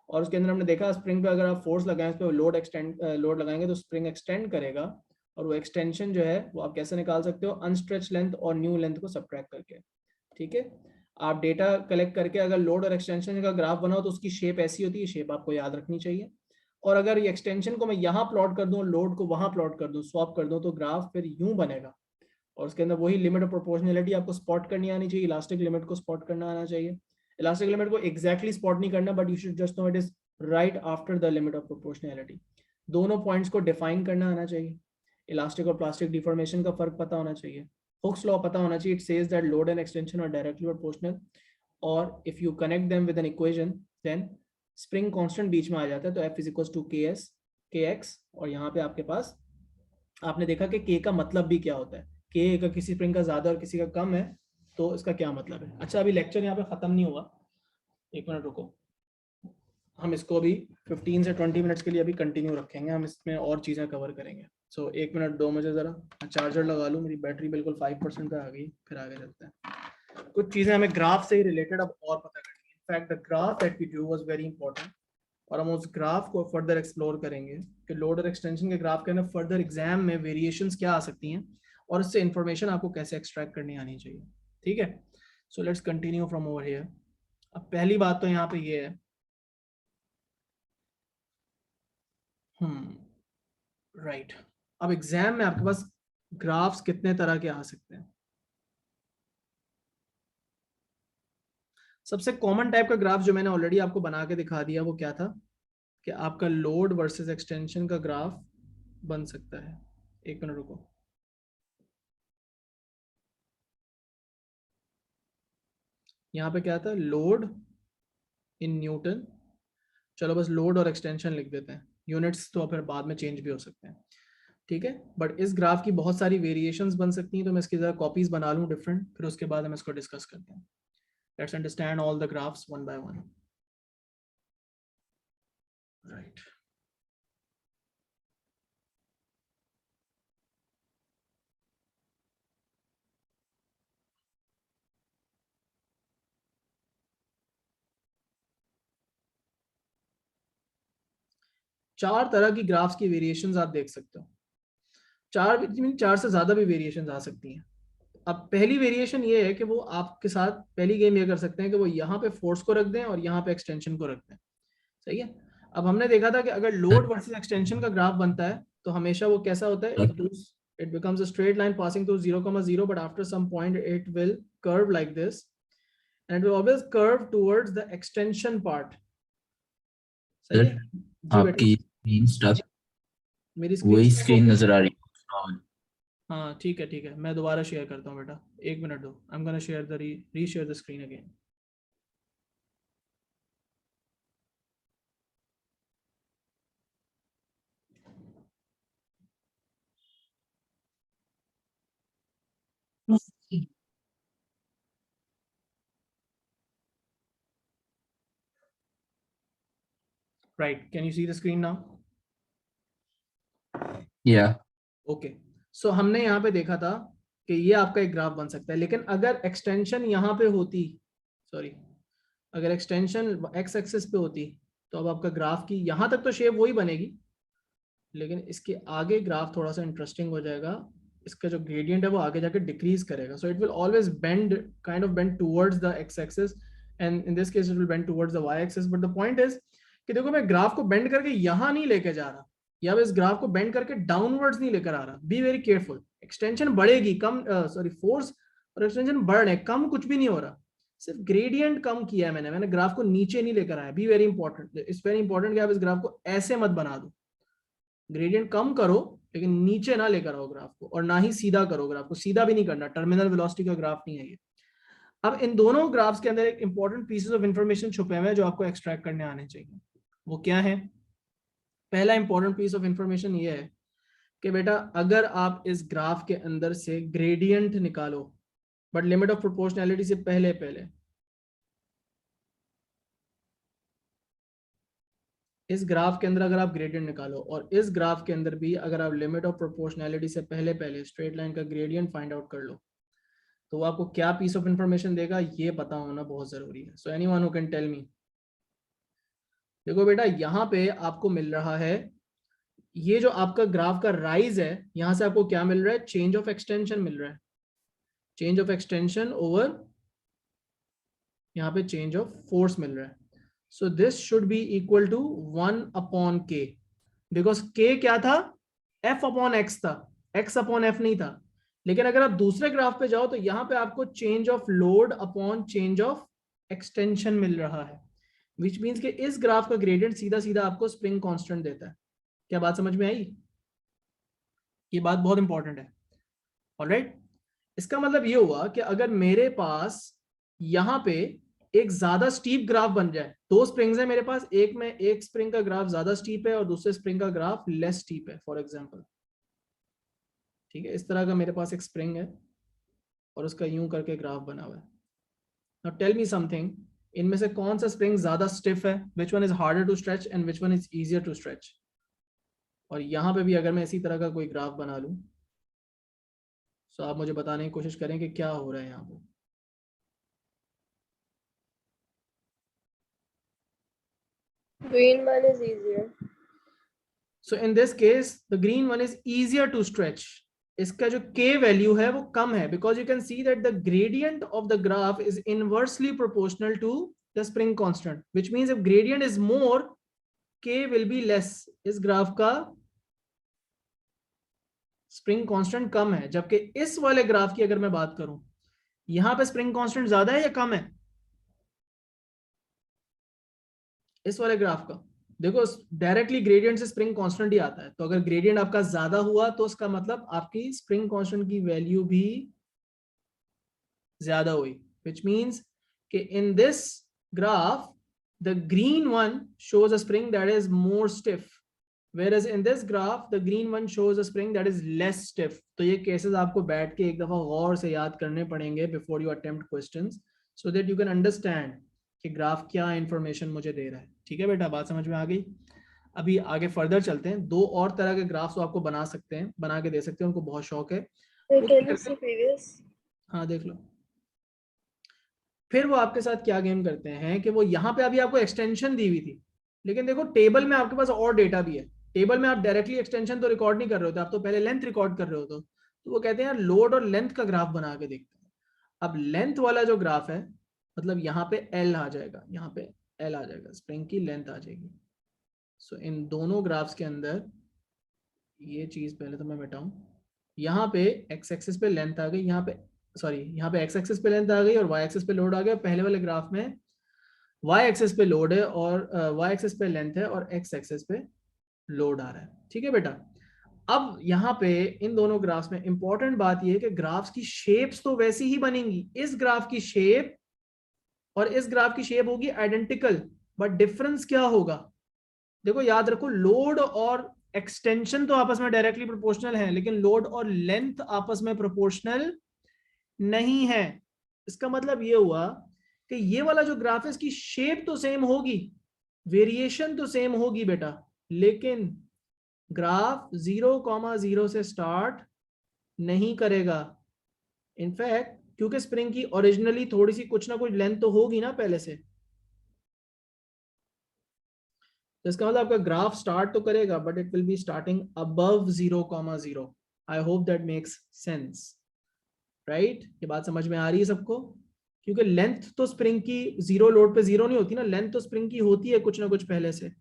Speaker 1: और उसके अंदर हमने देखा स्प्रिंग पे अगर आप फोर्स लगाएं उस पर लोड लगाएंगे तो स्प्रिंग एक्सटेंड करेगा, और वो एक्सटेंशन जो है वो आप कैसे निकाल सकते हो? अनस्ट्रेच लेंथ और न्यू लेंथ को सब्ट्रैक्ट करके, ठीक है। आप डेटा कलेक्ट करके अगर लोड और एक्सटेंशन का ग्राफ बनाओ तो उसकी शेप ऐसी होती है, शेप आपको याद रखनी चाहिए। और अगर ये एक्सटेंशन को मैं यहाँ प्लॉट कर दूं, लोड को वहां प्लॉट कर दूं, स्वैप कर दूं, तो ग्राफ फिर यूं बनेगा। और उसके अंदर वही लिमिट ऑफ प्रोपोर्शनैलिटी आपको स्पॉट करनी आनी चाहिए, इलास्टिक लिमिट को स्पॉट करना आना चाहिए। इलास्टिक लिमिट को एग्जैक्टली स्पॉट नहीं करना, but you should just know it is right after the limit of proportionality. दोनों पॉइंट्स को डिफाइन करना आना चाहिए, इलास्टिक और प्लास्टिक डिफॉर्मेशन का फर्क पता होना चाहिए, हुक्स लॉ पता होना चाहिए, it says that load and extension are directly proportional, और if you connect them with an equation then spring constant बीच में आ जाता है, तो F इज टू kx, और यहाँ पे आपके पास आपने देखा कि k का मतलब भी क्या होता है, k का किसी स्प्रिंग का ज्यादा और किसी का कम है तो इसका क्या मतलब है। अच्छा, अभी लेक्चर यहाँ पे खत्म नहीं हुआ, एक मिनट रुको, हम इसको अभी 15 से 20 मिनट्स के लिए अभी कंटिन्यू रखेंगे, हम इसमें और चीज़ें कवर करेंगे। सो एक मिनट दो मुझे ज़रा, चार्जर लगा लूँ, मेरी बैटरी बिल्कुल 5% पे आ गई, फिर आगे चलते हैं। कुछ चीज़ें हमें ग्राफ से ही रिलेटेड अब और पता करनी है। In fact the graph that we do was very important, और हम उस ग्राफ को फर्दर एक्सप्लोर करेंगे कि लोड और एक्सटेंशन के ग्राफ के अंदर फर्दर एग्जाम में वेरिएशंस क्या आ सकती हैं और उससे इंफॉर्मेशन आपको कैसे एक्सट्रैक्ट करनी आनी चाहिए। ठीक है, so let's continue from over here. अब पहली बात तो यहाँ पे ये है, राइट, अब एग्जाम में आपके पास ग्राफ्स कितने तरह के आ सकते हैं। सबसे कॉमन टाइप का ग्राफ जो मैंने ऑलरेडी आपको बना के दिखा दिया वो क्या था, कि आपका लोड वर्सेस एक्सटेंशन का ग्राफ बन सकता है। एक मिनट रुको, यहाँ पे क्या था, लोड इन न्यूटन, चलो बस लोड और एक्सटेंशन लिख देते हैं, यूनिट्स तो फिर बाद में चेंज भी हो सकते हैं। ठीक है, बट इस ग्राफ की बहुत सारी वेरिएशंस बन सकती हैं, तो मैं इसकी जरा कॉपीज बना लूँ डिफरेंट, फिर उसके बाद हम इसको डिस्कस करते हैं। Let's understand all the graphs one by one. Right, चार तरह की ग्राफ्स की वेरिएशंस आप देख सकते हो, चार से ज्यादा भी वेरिएशंस आ सकती हैं। अब पहली वेरिएशन ये है कि वो आपके साथ पहली गेम ये कर सकते हैं कि वो यहाँ पे फोर्स को रख दें और यहाँ पे एक्सटेंशन को रख दें। सही है, अब हमने देखा था कि अगर लोड वर्सेस एक्सटेंशन का ग्राफ बनता है तो हमेशा वो कैसा होता है, it becomes a straight line passing through 0,0, but after some point it will curve like this and it will always curve towards the extension part. सही है जी बेटा,
Speaker 3: आपकी स्क्रीन स्टफ,
Speaker 1: मेरी
Speaker 3: वही
Speaker 1: स्क्रीन
Speaker 3: स्क्रीन नजर आ रही है।
Speaker 1: हाँ ठीक है ठीक है, मैं दोबारा शेयर करता हूँ बेटा, एक मिनट दो, I am gonna share the reshare the screen again. Right, can you see the screen now?
Speaker 3: Yeah.
Speaker 1: Okay, so हमने यहाँ पे देखा था कि ये आपका एक ग्राफ बन सकता है, लेकिन अगर एक्सटेंशन यहाँ पे होती, सॉरी, अगर एक्सटेंशन एक्स एक्सिस पे होती तो अब आपका ग्राफ की यहाँ तक तो शेप वही बनेगी, लेकिन इसके आगे ग्राफ थोड़ा सा इंटरेस्टिंग हो जाएगा, इसका जो ग्रेडियंट है वो आगे जाके डिक्रीज करेगा, so it will always bend, kind of bend towards the X axis, and in this case it will bend towards the Y axis. But the point is कि देखो मैं ग्राफ को बेंड करके यहाँ नहीं लेके जा रहा, या मैं इस ग्राफ को बेंड करके डाउनवर्ड्स नहीं लेकर आ रहा, बी वेरी केयरफुल, एक्सटेंशन बढ़ेगी कम, सॉरी फोर्स और एक्सटेंशन बढ़ रहे, कम कुछ भी नहीं हो रहा, सिर्फ ग्रेडियंट कम किया है मैंने ग्राफ को नीचे नहीं लेकर आया। Be very important, it's very important कि आप इस ग्राफ को ऐसे मत बना दो, ग्रेडियंट कम करो लेकिन नीचे ना लेकर आओ ग्राफ को, और ना ही सीधा करो ग्राफ को, सीधा भी नहीं करना, टर्मिनल वेलोसिटी का ग्राफ नहीं है ये। अब इन दोनों ग्राफ्स के अंदर एक इंपॉर्टेंट पीसेस ऑफ इंफॉर्मेशन छुपे हुए हैं जो आपको एक्सट्रैक्ट करने आने चाहिए। वो क्या है? पहला इंपॉर्टेंट पीस ऑफ इंफॉर्मेशन ये है कि बेटा अगर आप इस ग्राफ के अंदर से ग्रेडियंट निकालो, बट लिमिट ऑफ प्रोपोर्शनैलिटी से पहले पहले, इस ग्राफ के अंदर अगर आप ग्रेडियंट निकालो और इस ग्राफ के अंदर भी अगर आप लिमिट ऑफ प्रोपोर्शनैलिटी से पहले पहले स्ट्रेट लाइन का ग्रेडियंट फाइंड आउट कर लो, तो वो आपको क्या पीस ऑफ इंफॉर्मेशन देगा ये पता होना बहुत जरूरी है। So anyone who can tell me. देखो बेटा यहाँ पे आपको मिल रहा है, ये जो आपका ग्राफ का राइज है, यहां से आपको क्या मिल रहा है, चेंज ऑफ एक्सटेंशन मिल रहा है, चेंज ऑफ एक्सटेंशन ओवर यहाँ पे चेंज ऑफ फोर्स मिल रहा है। So this should be equal to 1/k, because k क्या था, f/x था, x/f नहीं था। लेकिन अगर आप दूसरे ग्राफ पे जाओ तो यहाँ पे आपको change of load upon change of extension मिल रहा है, विच मीन्स कि इस ग्राफ का ग्रेडियंट सीधा सीधा आपको स्प्रिंग कांस्टेंट देता है। क्या बात समझ में आई? ये बात बहुत इंपॉर्टेंट है। ऑलराइट, इसका मतलब ये हुआ कि अगर मेरे पास यहां पे एक ज्यादा स्टीप ग्राफ बन जाए, दो स्प्रिंग्स है मेरे पास, एक में एक स्प्रिंग का ग्राफ ज्यादा स्टीप है और दूसरे स्प्रिंग का ग्राफ लेस स्टीप है फॉर एग्जांपल, ठीक है, इस तरह का मेरे पास एक स्प्रिंग है और उसका यूं करके ग्राफ बना हुआ है। नाउ टेल मी समथिंग, इनमें से कौन सा स्प्रिंग ज्यादा स्टिफ है, which one is harder to stretch and which one is easier to stretch? और यहां पे भी अगर मैं इसी तरह का कोई ग्राफ बना लूं, तो आप मुझे बताने की कोशिश करें कि क्या हो रहा है यहाँ पे।
Speaker 2: Green one is easier.
Speaker 1: So in this case, the green one is easier to stretch. इसका जो k value है वो कम है, because you can see that the gradient of the graph is inversely proportional to the spring constant, which means if gradient is more, k will be less. इस graph का spring constant कम है, जबकि इस वाले graph की अगर मैं बात करूं, यहां पे स्प्रिंग कांस्टेंट ज्यादा है या कम है? इस वाले ग्राफ का देखो, डायरेक्टली ग्रेडियंट से स्प्रिंग कांस्टेंट ही आता है, तो अगर ग्रेडियंट आपका ज्यादा हुआ तो उसका मतलब आपकी स्प्रिंग कांस्टेंट की वैल्यू भी ज्यादा हुई, व्हिच मींस कि in this graph the green one shows a spring that is more stiff, whereas in this graph the green one shows a spring that is less stiff. तो ये cases आपको बैठ के एक दफा गौर से याद करने पड़ेंगे before you attempt questions, so that you can understand कि ग्राफ क्या इंफॉर्मेशन मुझे दे रहा है। ठीक है बेटा, बात समझ में आ गई? अभी आगे फर्दर चलते हैं, दो और तरह के ग्राफ्स आपको बना सकते हैं, बना के दे सकते हैं, उनको बहुत शौक है। वो
Speaker 2: Can
Speaker 1: क्या
Speaker 2: you
Speaker 1: करते
Speaker 2: see
Speaker 1: हैं?
Speaker 2: previous?
Speaker 1: हाँ देख लो। फिर वो आपके साथ क्या गेम करते हैं कि वो यहाँ पे अभी आपको एक्सटेंशन दी हुई थी, लेकिन देखो टेबल में आपके पास और डेटा भी है। टेबल में आप डायरेक्टली एक्सटेंशन तो रिकॉर्ड नहीं कर रहे होते, आप तो पहले लेंथ रिकॉर्ड कर रहे हो। तो वो कहते हैं यार लोड और लेंथ का ग्राफ बना के देखते हैं। अब लेंथ वाला जो ग्राफ है, मतलब यहाँ पे एल आ जाएगा, यहाँ पे एल आ जाएगा, स्प्रिंग की लेंथ आ जाएगी। सो इन दोनों ग्राफ्स के अंदर ये चीज पहले तो मैं मिटाऊं, यहाँ पे एक्स एक्सिस पे लेंथ आ गई, यहाँ पे सॉरी यहाँ पे एक्स एक्सिस पे लेंथ आ गई और वाई एक्सिस पे लोड आ गया। पहले वाले ग्राफ में वाई एक्सिस पे लोड है और वाई एक्सिस पे लेंथ है और एक्स एक्सिस पे लोड आ रहा है। ठीक है बेटा, अब यहाँ पे इन दोनों ग्राफ्स में इंपॉर्टेंट बात ये है कि ग्राफ्स की शेप्स तो वैसी ही बनेंगी, इस ग्राफ की शेप और इस ग्राफ की शेप होगी आइडेंटिकल, बट डिफरेंस क्या होगा? देखो याद रखो, लोड और एक्सटेंशन तो आपस में डायरेक्टली प्रोपोर्शनल है, लेकिन लोड और लेंथ आपस में प्रोपोर्शनल नहीं है। इसका मतलब ये हुआ कि ये वाला जो ग्राफ है इसकी शेप तो सेम होगी, वेरिएशन तो सेम होगी बेटा, लेकिन ग्राफ 0,0 से स्टार्ट नहीं करेगा। इनफैक्ट क्योंकि स्प्रिंग की ओरिजिनली थोड़ी सी कुछ ना कुछ लेंथ तो होगी ना पहले से, तो इसका मतलब आपका ग्राफ स्टार्ट तो करेगा but it will be starting above 0,0। I hope that makes sense, right? ये बात समझ में आ रही है सबको? क्योंकि लेंथ तो स्प्रिंग की जीरो लोड पे जीरो नहीं होती ना, लेंथ तो स्प्रिंग की होती है कुछ ना कुछ पहले से।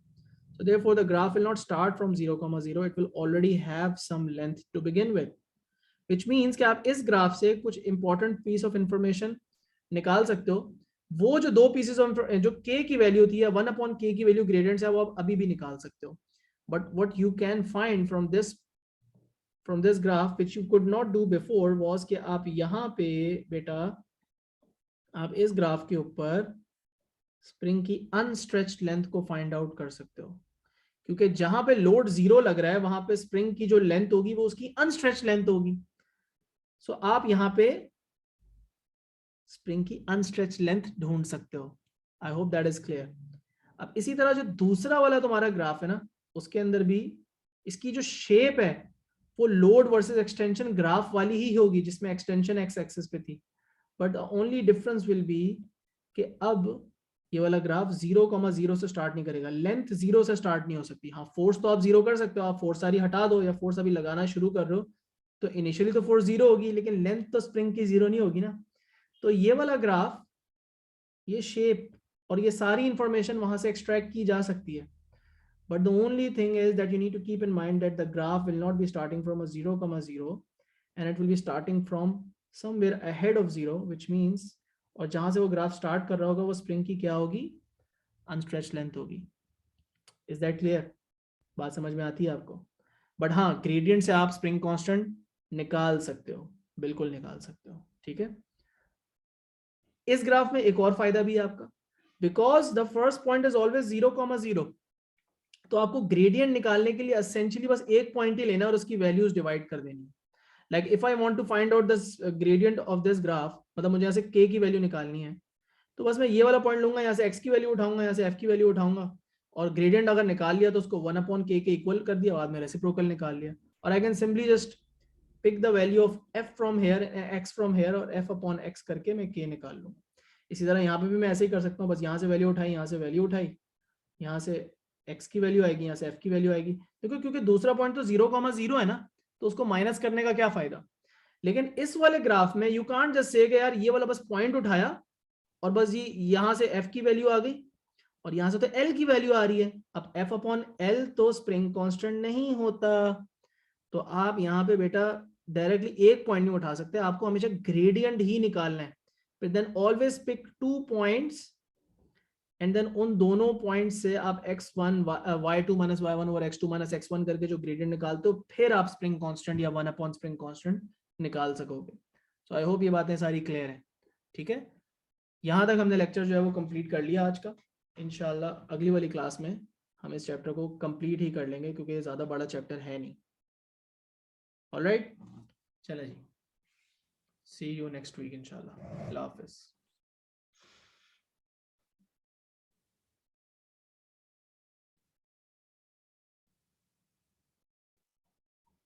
Speaker 1: So therefore the graph will not start from 0,0, it will already have some length to begin with, which means कि आप इस ग्राफ से कुछ important piece of information निकाल सकते हो। वो जो दो pieces of जो k की वैल्यू थी या 1/k की वैल्यू ग्रेडियंट है, वो आप अभी भी निकाल सकते हो। But what you can find from this graph which you could not do before was कि आप यहाँ पे बेटा आप इस ग्राफ के ऊपर स्प्रिंग की अनस्ट्रेच्ड लेंथ को फाइंड आउट कर सकते हो, क्योंकि जहां पे लोड 0 लग रहा है वहां पे स्प्रिंग की जो लेंथ होगी वो उसकी अनस्ट्रेच्ड लेंथ होगी। सो आप यहां पे स्प्रिंग की अनस्ट्रेच्ड लेंथ ढूंढ सकते हो। I hope that is clear. अब इसी तरह जो दूसरा वाला तुम्हारा ग्राफ है ना, उसके अंदर भी इसकी जो शेप है वो लोड वर्सेस एक्सटेंशन ग्राफ वाली ही होगी, जिसमें एक्सटेंशन एक्स एक्सिस पे थी, but the only difference will be कि अब ये वाला ग्राफ 0,0 से स्टार्ट नहीं करेगा, लेंथ 0 से स्टार्ट नहीं हो सकती। हाँ, फोर्स तो आप 0 कर सकते हो, आप फोर्स सारी हटा दो या फोर्स अभी लगाना शुरू कर रहे हो तो इनिशियली तो फोर्स 0 होगी, लेकिन लेंथ तो स्प्रिंग की 0 नहीं होगी ना। तो ये वाला ग्राफ, ये शेप और ये सारी इंफॉर्मेशन वहां से एक्सट्रैक्ट की जा सकती है, but the only thing is that you need to keep in mind that the graph will not be starting from a 0,0 and it will be starting from somewhere ahead of 0, which means और जहां से वो graph start कर रहा होगा वो spring की क्या होगी, अनस्ट्रेच लेंथ होगी। Is that clear? बात समझ में आती है आपको? बट हाँ, ग्रेडियंट से आप स्प्रिंग कांस्टेंट निकाल सकते हो, बिल्कुल निकाल सकते हो, ठीक है। इस ग्राफ में एक और फायदा भी है आपका, because the first point is always 0,0, तो आपको ग्रेडियंट निकालने के लिए एसेंशियली बस एक पॉइंट ही लेना और उसकी वैल्यूज डिवाइड कर देनी। Like if I want to find out this gradient of this graph, मतलब मुझे यहाँ से k की वैल्यू निकालनी है, तो बस मैं ये वाला पॉइंट लूंगा, यहाँ से x की वैल्यू उठाऊंगा, यहाँ से f की वैल्यू उठाऊंगा, और ग्रेडियंट अगर निकाल लिया तो उसको 1/k के इक्वल कर दिया, बाद में रेसिप्रोकल निकाल लिया, और I can simply just pick the value of f from here, x from here, और f/x करके मैं k निकाल लूँ। इसी तरह यहाँ पे भी मैं ऐसे ही कर सकता हूँ, बस यहाँ से वैल्यू उठाई, यहाँ से वैल्यू उठाई, यहाँ से x की वैल्यू आएगी, यहाँ से f की वैल्यू आएगी। देखो क्योंकि दूसरा पॉइंट तो 0,0 है ना, तो उसको माइनस करने का क्या फायदा। लेकिन इस वाले ग्राफ में यू कांट जस्ट से यार ये वाला बस पॉइंट उठाया और बस ये यहाँ से f की वैल्यू आ गई और यहाँ से तो l की वैल्यू आ रही है। अब f/L तो स्प्रिंग कांस्टेंट नहीं होता, तो आप यहाँ पे बेटा डायरेक्टली एक पॉइंट नहीं उठा सकते, आपको हमेशा ग्रेडियंट ही निकालना है। फिर then always pick 2 points and then उन दोनों पॉइंट से आप x1 y2 minus y1 over x2 minus x1 करके जो ग्रेडियंट निकालते हो, फिर आप स्प्रिंग कांस्टेंट या 1 स्प्रिंग कांस्टेंट निकाल सकोगे। सो आई होप ये बातें सारी क्लियर हैं, ठीक है। यहाँ तक हमने लेक्चर जो है वो कंप्लीट कर लिया आज का। इंशाल्लाह अगली वाली क्लास में हम इस चैप्टर को कंप्लीट ही कर लेंगे, क्योंकि ये ज़्यादा बड़ा चैप्टर है नहीं। ऑलराइट, चलो जी, सी यू नेक्स्ट वीक इंशाल्लाह। अल्लाह हाफिज़।